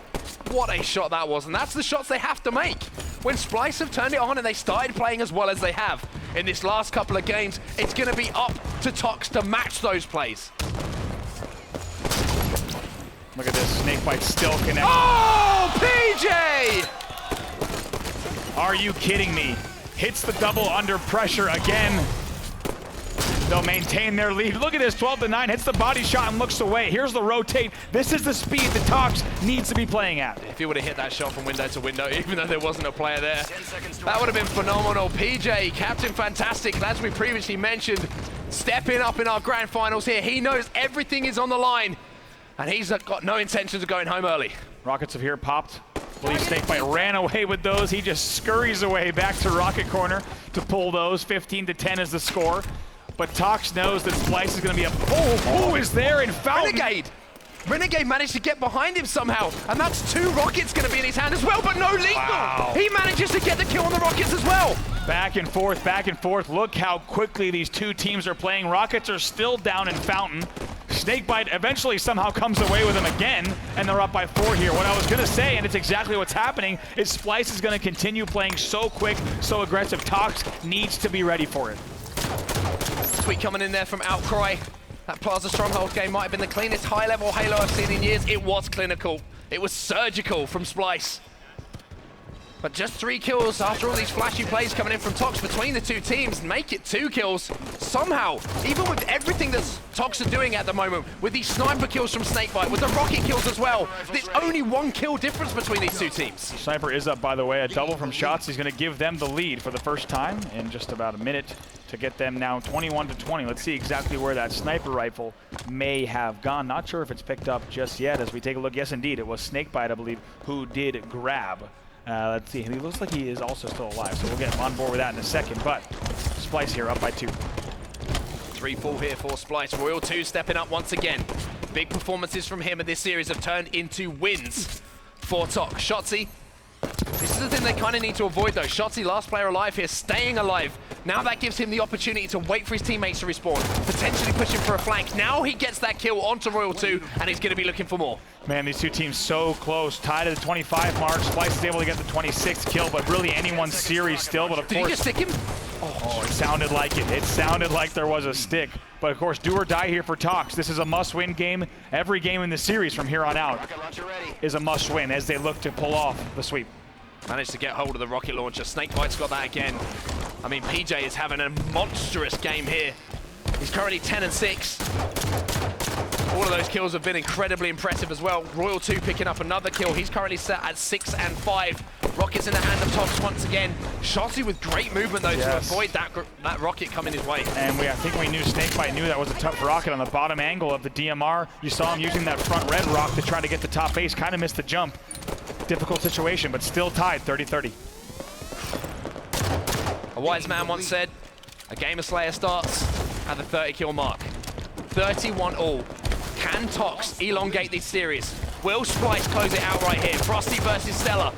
What a shot that was, and that's the shots they have to make. When Splyce have turned it on and they started playing as well as they have in this last couple of games, it's going to be up to Tox to match those plays. Look at this, Snakebite still connecting. Oh, PJ! Are you kidding me? Hits the double under pressure again. They'll maintain their lead. Look at this, 12-9, hits the body shot and looks away. Here's the rotate. This is the speed that Tox needs to be playing at. If he would have hit that shot from window to window, even though there wasn't a player there, that would have been phenomenal. PJ, Captain Fantastic, as we previously mentioned, stepping up in our grand finals here. He knows everything is on the line, and he's got no intentions of going home early. Rockets have here popped. I believe Snakebite ran away with those. He just scurries away back to Rocket Corner to pull those. 15-10 is the score. But Tox knows that Splyce is going to be a... who is there in Fountain? Renegade managed to get behind him somehow, and that's 2 rockets going to be in his hand as well, but no lethal. Wow. He manages to get the kill on the rockets as well. Back and forth, back and forth. Look how quickly these 2 teams are playing. Rockets are still down in Fountain. Snakebite eventually somehow comes away with him again, and they're up by 4 here. What I was going to say, and it's exactly what's happening, is Splyce is going to continue playing so quick, so aggressive. Tox needs to be ready for it. Tweet coming in there from Outcry. That Plaza Strongholds game might have been the cleanest high-level Halo I've seen in years. It was clinical. It was surgical from Splyce. But just 3 kills after all these flashy plays coming in from Tox between the two teams. Make it 2 kills. Somehow, even with everything that Tox are doing at the moment, with these sniper kills from Snakebite, with the rocket kills as well, there's only 1 kill difference between these two teams. Sniper is up, by the way. A double from shots. He's going to give them the lead for the first time in just about a minute to get them now 21-20. Let's see exactly where that sniper rifle may have gone. Not sure if it's picked up just yet as we take a look. Yes, indeed, it was Snakebite, I believe, who did grab. Let's see, he looks like he is also still alive, so we'll get him on board with that in a second, but Splyce here up by 2. 3-4 here for Splyce. Royal 2 stepping up once again. Big performances from him in this series have turned into wins for Tox. Shotzzy, this is the thing they kind of need to avoid though. Shotzzy, last player alive here, staying alive. Now that gives him the opportunity to wait for his teammates to respawn, potentially push him for a flank. Now he gets that kill onto Royal 2, and he's going to be looking for more. Man, these two teams so close, tied at the 25 mark. Splyce is able to get the 26th kill, but really anyone's series still. But of Did course, you just stick him? Oh, it sounded like it. It sounded like there was a stick. But of course, do or die here for Tox. This is a must-win game. Every game in the series from here on out is a must-win as they look to pull off the sweep. Managed to get hold of the rocket launcher. Snakebite's got that again. I mean, PJ is having a monstrous game here. He's currently 10-6. All of those kills have been incredibly impressive as well. Royal 2 picking up another kill. He's currently set at 6-5. Rockets in the hand of Tox once again. Shotzzy with great movement though to avoid that rocket coming his way. And I think we knew Snakebite knew that was a tough rocket on the bottom angle of the DMR. You saw him using that front red rock to try to get the top base. Kind of missed the jump. Difficult situation, but still tied 30-30. A wise man once said, a game of Slayer starts at the 30 kill mark. 31 all. Can Tox elongate this series? Will Splyce close it out right here? Frosty versus Stella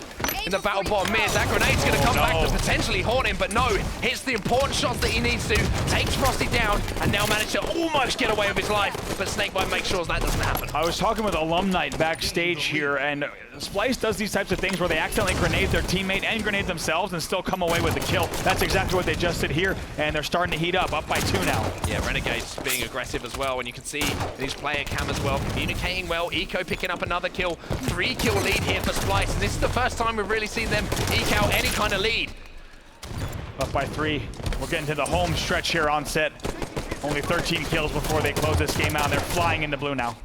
in the battle bottom mid. That grenade's going to come back to potentially haunt him, but no, hits the important shots that he needs to, takes Frosty down, and now managed to almost get away with his life, but Snakebite makes sure that doesn't happen. I was talking with Alumni backstage here, and Splyce does these types of things where they accidentally grenade their teammate and grenade themselves and still come away with the kill. That's exactly what they just did here, and they're starting to heat up by 2 now. Yeah, Renegade's being aggressive as well, and you can see his player cam as well, communicating well. Eco picking up another kill. 3-kill lead here for Splyce, and this is the first time we've really seen them eke out any kind of lead. Up by 3. We're getting to the home stretch here on set. Only 13 kills before they close this game out. They're flying into blue now.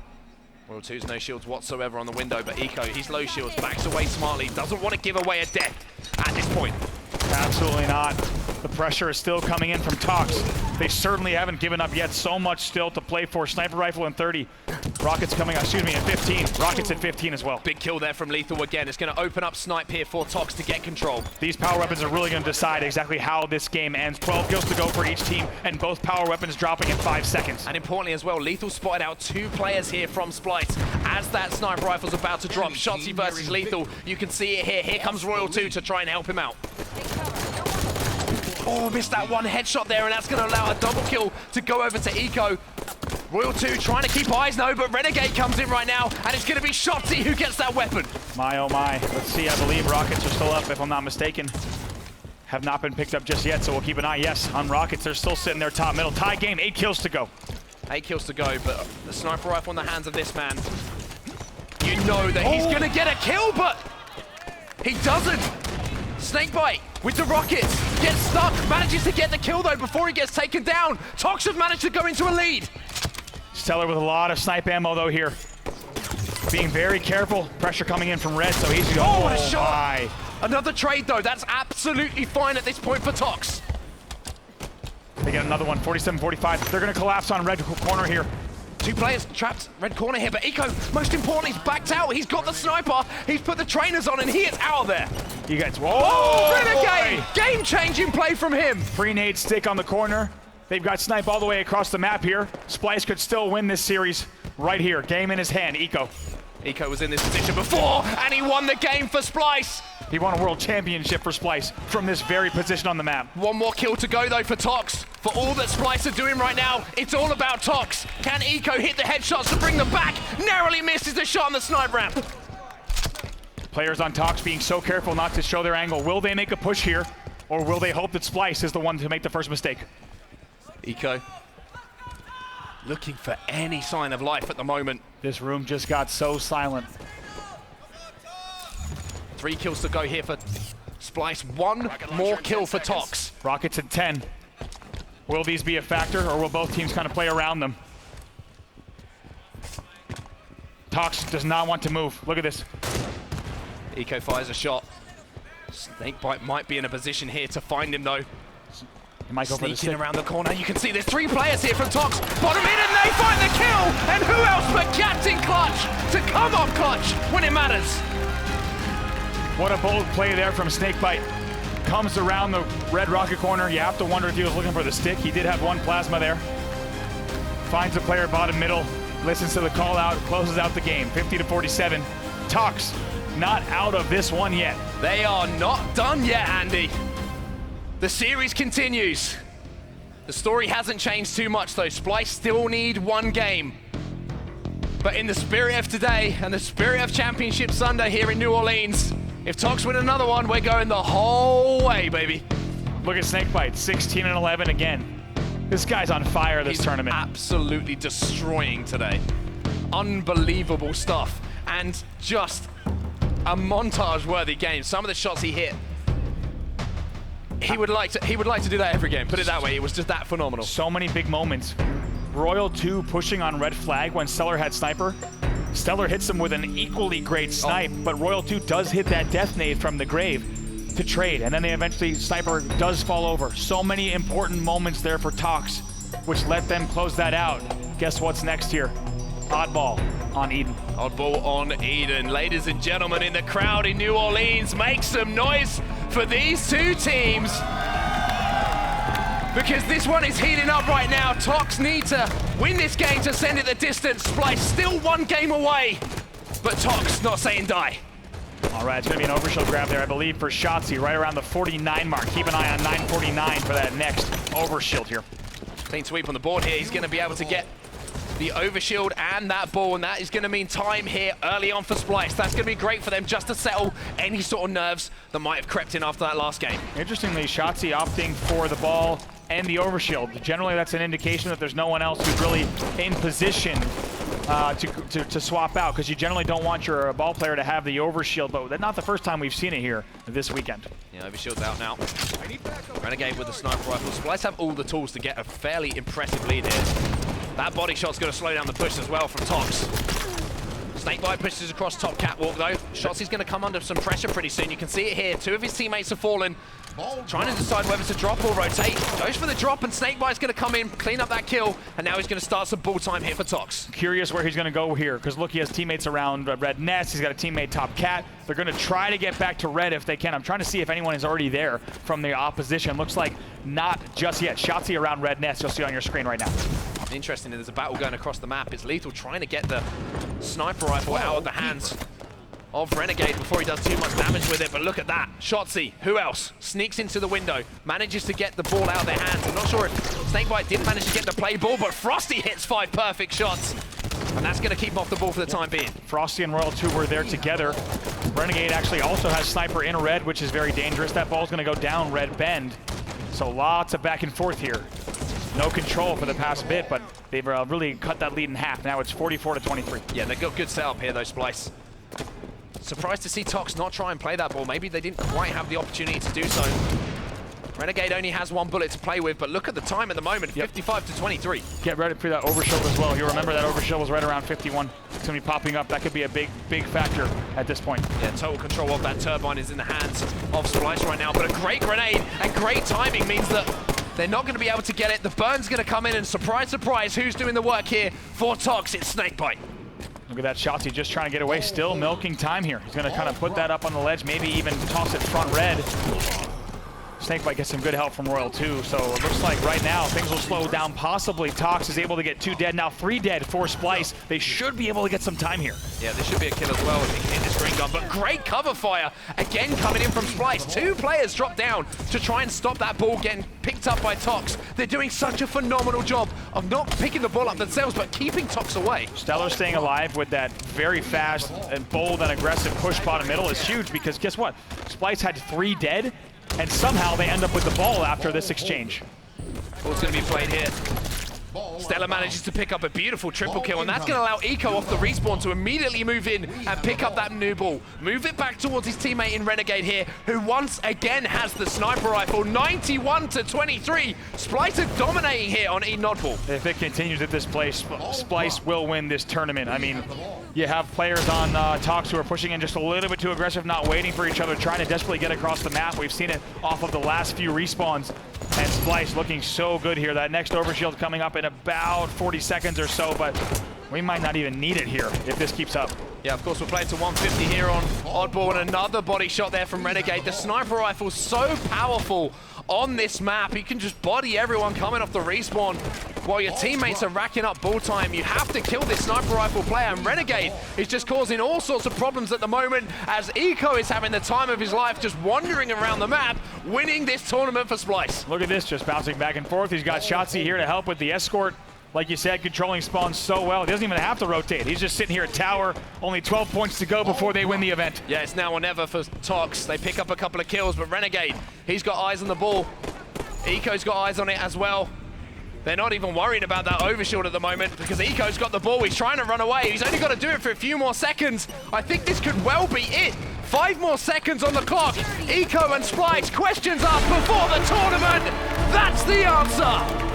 Royal 2's no shields whatsoever on the window, but Eco, he's low shields, backs away smartly, doesn't want to give away a death at this point. Absolutely not. The pressure is still coming in from Tox. They certainly haven't given up yet. So much still to play for. Sniper rifle in 30. Rockets coming, excuse me, at 15. Rockets at 15 as well. Big kill there from Lethal again. It's going to open up Snipe here for Tox to get control. These power weapons are really going to decide exactly how this game ends. 12 kills to go for each team, and both power weapons dropping in 5 seconds. And importantly as well, Lethal spotted out 2 players here from Splyce. As that sniper rifle's about to drop, Shotzzy versus Lethal. You can see it here. Here comes Royal 2 to try and help him out. Oh, missed that one headshot there, and that's going to allow a double kill to go over to Eco. Royal 2 trying to keep eyes, no, but Renegade comes in right now, and it's going to be Shotzzy who gets that weapon. My, oh my. Let's see, I believe Rockets are still up, if I'm not mistaken. Have not been picked up just yet, so we'll keep an eye, yes, on Rockets. They're still sitting there top middle. Tie game, 8 kills to go. 8 kills to go, but the sniper rifle in the hands of this man. You know that he's going to get a kill, but he doesn't. Snakebite with the rockets, gets stuck, manages to get the kill though before he gets taken down. Tox have managed to go into a lead. Stellar with a lot of snipe ammo though here. Being very careful, pressure coming in from red, so he's going, oh, what a shot! Another trade though, that's absolutely fine at this point for Tox. They get another one, 47-45. They're gonna collapse on red corner here. 2 players trapped red corner here, but Eco, most importantly, he's backed out. He's got the sniper, he's put the trainers on, and he is out of there. You guys, whoa, Renegade! Game-changing play from him. Pre-nade stick on the corner. They've got snipe all the way across the map here. Splyce could still win this series right here. Game in his hand, Eco. Eco was in this position before, and he won the game for Splyce. He won a world championship for Splyce from this very position on the map. 1 more kill to go though for Tox. For all that Splyce are doing right now, it's all about Tox. Can Eco hit the headshots to bring them back? Narrowly misses the shot on the snipe ramp. Players on Tox being so careful not to show their angle. Will they make a push here, or will they hope that Splyce is the one to make the first mistake? Eco looking for any sign of life at the moment. This room just got so silent. 3 kills to go here for Splyce. 1 more kill for Tox. Rockets at 10. Will these be a factor, or will both teams kind of play around them? Tox does not want to move. Look at this. Eco fires a shot. Snakebite might be in a position here to find him though. He might go for the Sneaking stick. around the corner. You can see there's 3 players here from Tox. Bottom in and they find the kill. And who else but Captain Clutch to come up clutch when it matters. What a bold play there from Snakebite. Comes around the red rocket corner. You have to wonder if he was looking for the stick. He did have 1 plasma there. Finds a player bottom middle. Listens to the call out. Closes out the game. 50-47. Tox not out of this one yet. They are not done yet, Andy. The series continues. The story hasn't changed too much though. Splyce still need 1 game. But in the spirit of today and the spirit of Championship Sunday here in New Orleans, if Tox win another one, we're going the whole way, baby. Look at Snakebite, 16-11 again. This guy's on fire this tournament. Absolutely destroying today. Unbelievable stuff. And just a montage-worthy game. Some of the shots he hit, he would like to do that every game. Put it that way. It was just that phenomenal. So many big moments. Royal 2 pushing on red flag when Stellar had sniper. Stellar hits him with an equally great snipe, but Royal 2 does hit that death nade from the grave to trade, and then they eventually, sniper does fall over. So many important moments there for Tox, which let them close that out. Guess what's next here? Oddball on Eden. Oddball on Eden. Ladies and gentlemen in the crowd in New Orleans, make some noise for these 2 teams. Because this one is heating up right now. Tox need to win this game to send it the distance. Splyce still 1 game away, but Tox not saying die. All right, it's gonna be an overshield grab there, I believe, for Shotzi, right around the 49 mark. Keep an eye on 949 for that next overshield here. Clean sweep on the board here. He's gonna be able to get the overshield and that ball, and that is going to mean time here early on for Splyce. That's going to be great for them just to settle any sort of nerves that might have crept in after that last game. Interestingly, Shotzi opting for the ball and the overshield. Generally, that's an indication that there's no one else who's really in position to swap out, because you generally don't want your ball player to have the overshield, but that's not the first time we've seen it here this weekend. Yeah, overshield's out now. Renegade with the sniper rifle. Splyce have all the tools to get a fairly impressive lead here. That body shot's going to slow down the push as well from Tox. Snakebite pushes across top catwalk though. Shotzi's going to come under some pressure pretty soon. You can see it here. 2 of his teammates have fallen. Trying to decide whether to drop or rotate. Goes for the drop, and Snakebite's going to come in, clean up that kill, and now he's going to start some ball time here for Tox. Curious where he's going to go here, because look, he has teammates around red nest. He's got a teammate top cat. They're going to try to get back to red if they can. I'm trying to see if anyone is already there from the opposition. Looks like not just yet. Shotzi around red nest, you'll see on your screen right now. Interesting, there's a battle going across the map. It's Lethal trying to get the sniper rifle out of the hands of Renegade before he does too much damage with it, but look at that. Shotzi, who else? Sneaks into the window, manages to get the ball out of their hands. I'm not sure if Snakebite did manage to get the play ball, but Frosty hits 5 perfect shots, and that's going to keep him off the ball for the time being. Frosty and Royal 2 were there together. Renegade actually also has sniper in red, which is very dangerous. That ball's going to go down red bend, so lots of back and forth here. No control for the past bit, but they've really cut that lead in half. Now it's 44-23. Yeah, they've got good setup here though, Splyce. Surprised to see Tox not try and play that ball. Maybe they didn't quite have the opportunity to do so. Renegade only has 1 bullet to play with, but look at the time at the moment, 55-23. Get ready for that overshield as well. You remember that overshield was right around 51. It's going to be popping up. That could be a big factor at this point. Yeah, total control of that turbine is in the hands of Splyce right now, but a great grenade and great timing means that they're not going to be able to get it. The burn's going to come in, and surprise, surprise, who's doing the work here for Tox? It's Snakebite. Look at that Shotzi just trying to get away, still milking time here. He's going to kind of put that up on the ledge, maybe even toss it front red. Snakebite gets some good help from Royal 2, so it looks like right now things will slow down. Possibly Tox is able to get 2 dead, now 3 dead for Splyce. They should be able to get some time here. Yeah, this should be a kill as well if he can hit this green gun, but great cover fire again coming in from Splyce. 2 players drop down to try and stop that ball getting picked up by Tox. They're doing such a phenomenal job of not picking the ball up themselves, but keeping Tox away. Stellar staying alive with that very fast and bold and aggressive push bottom middle is huge, because guess what? Splyce had 3 dead, and somehow they end up with the ball after this exchange. Ball's going to be played here. Stella manages to pick up a beautiful triple kill, and that's going to allow Eco off the respawn to immediately move in and pick up that new ball. Move it back towards his teammate in Renegade here, who once again has the sniper rifle. 91-23. Splyce are dominating here on Eden Oddball. If it continues at this place, Splyce will win this tournament. I mean, you have players on Tox who are pushing in just a little bit too aggressive, not waiting for each other, trying to desperately get across the map. We've seen it off of the last few respawns. And Splyce looking so good here. That next overshield coming up in about 40 seconds or so, but we might not even need it here if this keeps up. Yeah, of course, we're playing to 150 here on Oddball, and another body shot there from Renegade. The sniper rifle's so powerful on this map. You can just body everyone coming off the respawn while your teammates are racking up ball time. You have to kill this sniper rifle player, and Renegade is just causing all sorts of problems at the moment as Eco is having the time of his life just wandering around the map, winning this tournament for Splyce. Look at this, just bouncing back and forth. He's got Shotzi here to help with the escort. Like you said, controlling spawns so well. He doesn't even have to rotate. He's just sitting here at tower. Only 12 points to go before they win the event. Yeah, it's now or never for Tox. They pick up a couple of kills, but Renegade, he's got eyes on the ball. Eco's got eyes on it as well. They're not even worried about that overshield at the moment because Eco's got the ball. He's trying to run away. He's only got to do it for a few more seconds. I think this could well be it. 5 more seconds on the clock. Eco and Splyce, questions asked before the tournament. That's the answer.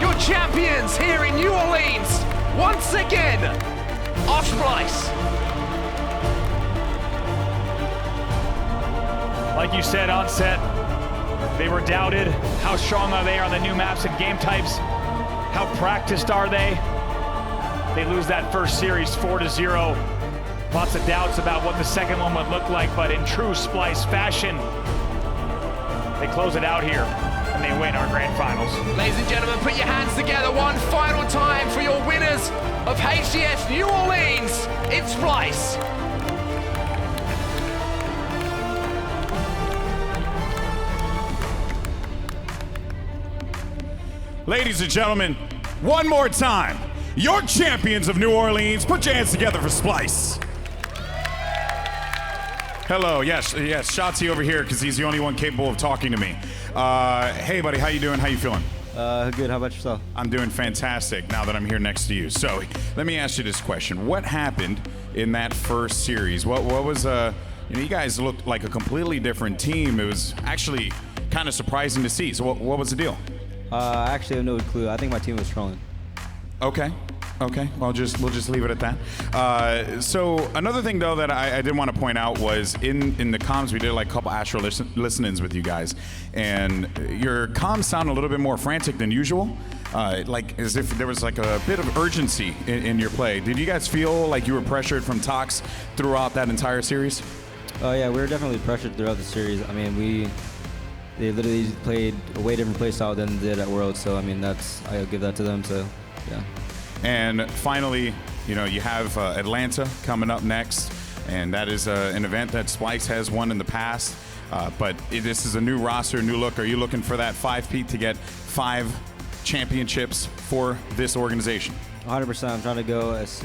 Your champions here in New Orleans, once again, are Splyce. Like you said on set, they were doubted. How strong are they on the new maps and game types? How practiced are they? They lose that first series 4-0. Lots of doubts about what the second one would look like, but in true Splyce fashion, they close it out here. And they win our grand finals. Ladies and gentlemen, put your hands together one final time for your winners of HCS New Orleans. It's Splyce. Ladies and gentlemen, one more time, your champions of New Orleans, put your hands together for Splyce. Hello, yes, Shotzi over here because he's the only one capable of talking to me. Hey buddy, how you doing? How you feeling? Good, how about yourself? I'm doing fantastic now that I'm here next to you. So, let me ask you this question. What happened in that first series? What was, you guys looked like a completely different team. It was actually kind of surprising to see. So what was the deal? I actually have no clue. I think my team was trolling. Okay. Well, we'll just leave it at that. So another thing though that I did want to point out was in the comms we did like a couple Astro listen-ins with you guys, and your comms sound a little bit more frantic than usual, like as if there was like a bit of urgency in your play. Did you guys feel like you were pressured from Tox throughout that entire series? Oh yeah, we were definitely pressured throughout the series. I mean, they literally played a way different play style than they did at Worlds, so I mean I'll give that to them. So yeah. And finally, you have Atlanta coming up next, and that is an event that Splyce has won in the past. But this is a new roster, new look. Are you looking for that 5-peat to get 5 championships for this organization? 100%. I'm trying to go I'm just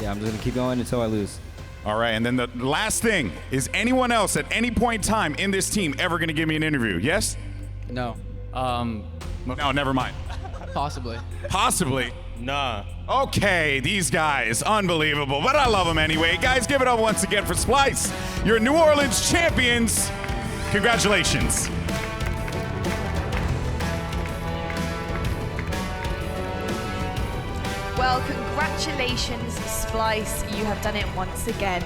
going to keep going until I lose. All right, and then the last thing, is anyone else at any point in time in this team ever going to give me an interview? Yes? No. No, never mind. Possibly. Possibly? Nah. Okay, these guys, unbelievable, but I love them anyway. Guys, give it up once again for Splyce, your New Orleans champions. Congratulations. Well, congratulations, Splyce. You have done it once again.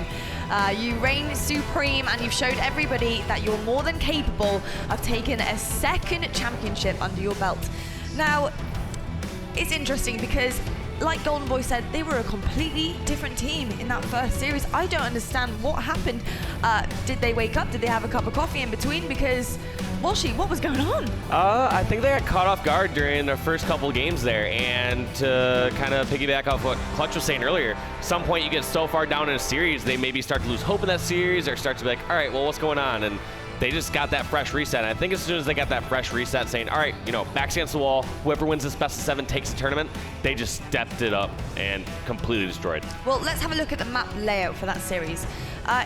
You reign supreme, and you've showed everybody that you're more than capable of taking a second championship under your belt. Now, it's interesting because, like Golden Boy said, they were a completely different team in that first series. I don't understand what happened. Did they wake up? Did they have a cup of coffee in between? Because, Walshy, what was going on? I think they got caught off guard during their first couple games there, and to kind of piggyback off what Clutch was saying earlier, at some point you get so far down in a series, they maybe start to lose hope in that series or start to be like, all right, well, what's going on? And they just got that fresh reset. And I think as soon as they got that fresh reset saying, all right, you know, backs against the wall, whoever wins this best of 7 takes the tournament, they just stepped it up and completely destroyed. Well, let's have a look at the map layout for that series.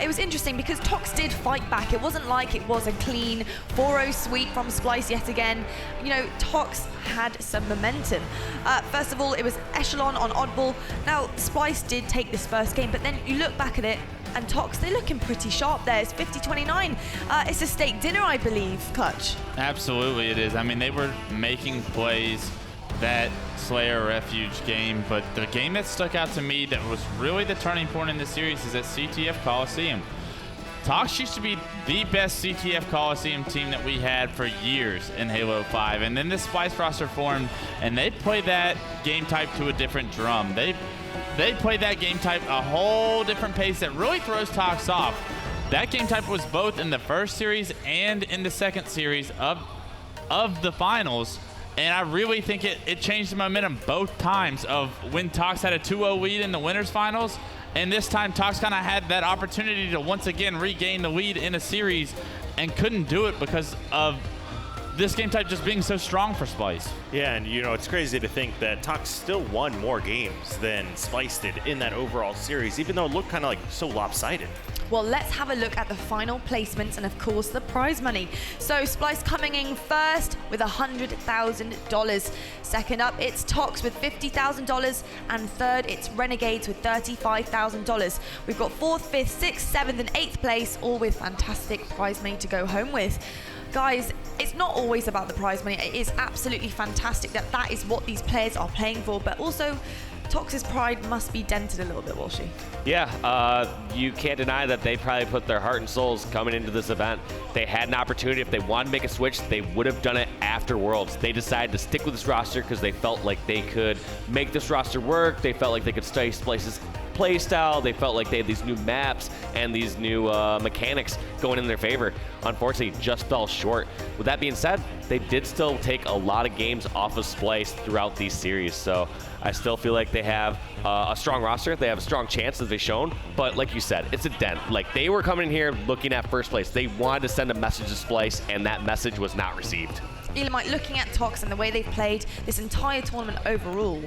It was interesting because Tox did fight back. It wasn't like it was a clean 4-0 sweep from Splyce yet again. You know, Tox had some momentum. First of all, it was Echelon on Oddball. Now, Splyce did take this first game, but then you look back at it, and Tox, they're looking pretty sharp there. It's 50-29. It's a steak dinner, I believe, Clutch. Absolutely it is. I mean, they were making plays that Slayer Refuge game, but the game that stuck out to me that was really the turning point in the series is at CTF Coliseum. Tox used to be the best CTF Coliseum team that we had for years in Halo 5, and then this Splyce roster formed, and they played that game type to a different drum. They played that game type a whole different pace that really throws Tox off. That game type was both in the first series and in the second series of the finals. And I really think it changed the momentum both times of when Tox had a 2-0 lead in the winners finals. And this time Tox kind of had that opportunity to once again regain the lead in a series and couldn't do it because of this game type just being so strong for Splyce. Yeah, and you know, it's crazy to think that Tox still won more games than Splyce did in that overall series, even though it looked kind of like so lopsided. Well, let's have a look at the final placements and, of course, the prize money. So, Splyce coming in first with $100,000. Second up, it's Tox with $50,000. And third, it's Renegades with $35,000. We've got 4th, 5th, 6th, 7th, and 8th place, all with fantastic prize money to go home with. Guys, it's not always about the prize money. It is absolutely fantastic that is what these players are playing for, but also Tox's pride must be dented a little bit, will she? Yeah, you can't deny that they probably put their heart and souls coming into this event. They had an opportunity. If they wanted to make a switch, they would have done it after Worlds. They decided to stick with this roster because they felt like they could make this roster work. They felt like they could study Splyce's play style. They felt like they had these new maps and these new mechanics going in their favor. Unfortunately, just fell short. With that being said, they did still take a lot of games off of Splyce throughout these series. So I still feel like they have a strong roster. They have a strong chance, as they've shown. But like you said, it's a dent. Like, they were coming here looking at first place. They wanted to send a message to Splyce, and that message was not received. Elamite, looking at Tox and the way they've played this entire tournament overall,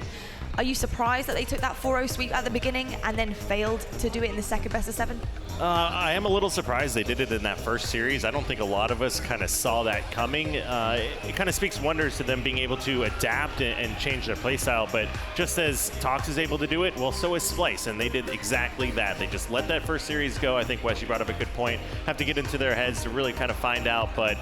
are you surprised that they took that 4-0 sweep at the beginning and then failed to do it in the second best of 7? I am a little surprised they did it in that first series. I don't think a lot of us kind of saw that coming. It kind of speaks wonders to them being able to adapt and change their playstyle, but just as Tox is able to do it, well, so is Splyce, and they did exactly that. They just let that first series go. I think Wes, you brought up a good point. Have to get into their heads to really kind of find out, but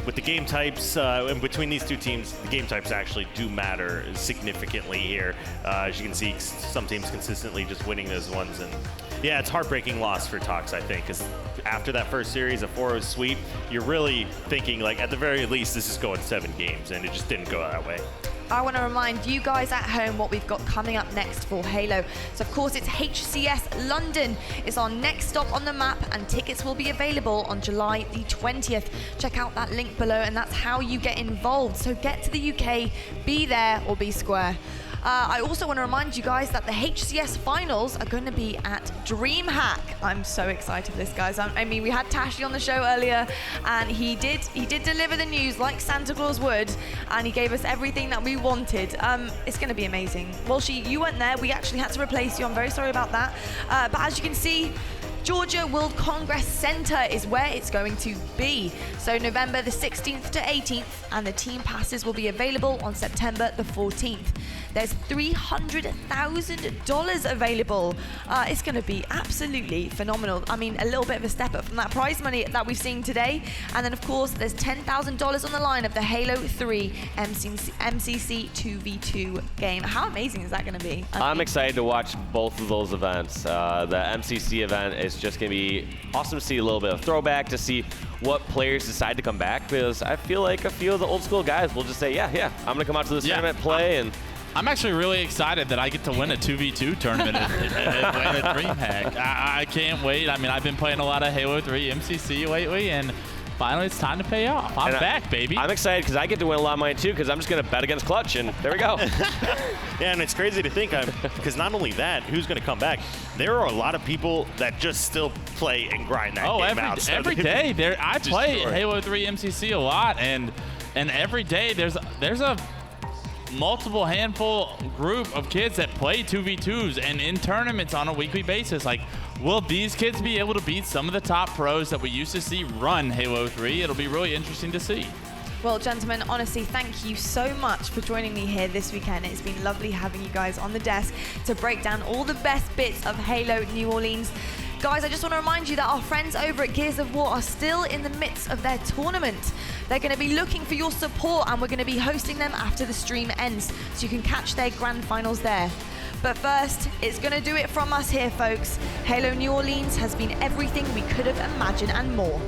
with the game types, in between these two teams, the game types actually do matter significantly here. As you can see, some teams consistently just winning those ones. And yeah, it's heartbreaking loss for Tox, I think, because after that first series, a 4-0 sweep, you're really thinking, like, at the very least, this is going 7 games, and it just didn't go that way. I want to remind you guys at home what we've got coming up next for Halo. So, of course, it's HCS London is our next stop on the map, and tickets will be available on July the 20th. Check out that link below, and that's how you get involved. So get to the UK, be there or be square. I also want to remind you guys that the HCS finals are going to be at DreamHack. I'm so excited for this, guys. I mean, we had Tashi on the show earlier, and he did deliver the news like Santa Claus would, and he gave us everything that we wanted. It's going to be amazing. Walshy, you weren't there. We actually had to replace you. I'm very sorry about that. But as you can see, Georgia World Congress Center is where it's going to be. So November the 16th to 18th, and the team passes will be available on September the 14th. There's $300,000 available. It's going to be absolutely phenomenal. I mean, a little bit of a step up from that prize money that we've seen today. And then, of course, there's $10,000 on the line of the Halo 3 MCC 2v2 game. How amazing is that going to be? I'm excited to watch both of those events. The MCC event is just going to be awesome to see a little bit of throwback, to see what players decide to come back, because I feel like a few of the old school guys will just say, yeah, I'm going to come out to this tournament, play, and I'm actually really excited that I get to win a 2v2 tournament at DreamHack. I can't wait. I mean, I've been playing a lot of Halo 3 MCC lately, and Finally, it's time to pay off. I'm back, baby. I'm excited because I get to win a lot of money too, because I'm just going to bet against Clutch, and there we go. Yeah, and it's crazy to think, because not only that, who's going to come back? There are a lot of people that just still play and grind that game out. So every day. I play Halo 3 MCC a lot, and every day there's a multiple handful group of kids that play 2v2s and in tournaments on a weekly basis. Like, will these kids be able to beat some of the top pros that we used to see run Halo 3? It'll be really interesting to see. Well, gentlemen, honestly, thank you so much for joining me here this weekend. It's been lovely having you guys on the desk to break down all the best bits of Halo New Orleans. Guys, I just want to remind you that our friends over at Gears of War are still in the midst of their tournament. They're going to be looking for your support, and we're going to be hosting them after the stream ends, so you can catch their grand finals there. But first, it's going to do it from us here, folks. Halo New Orleans has been everything we could have imagined and more.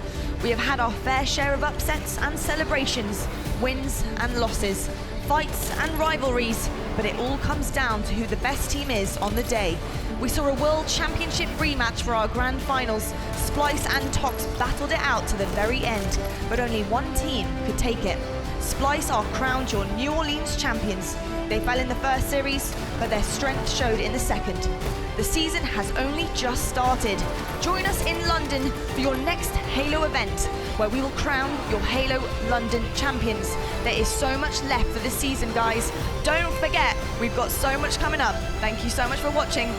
We have had our fair share of upsets and celebrations, wins and losses, fights and rivalries, but it all comes down to who the best team is on the day. We saw a World Championship rematch for our grand finals. Splyce and Tox battled it out to the very end, but only one team could take it. Splyce are crowned your New Orleans champions. They fell in the first series, but their strength showed in the second. The season has only just started. Join us in London for your next Halo event, where we will crown your Halo London champions. There is so much left for this season, guys. Don't forget, we've got so much coming up. Thank you so much for watching.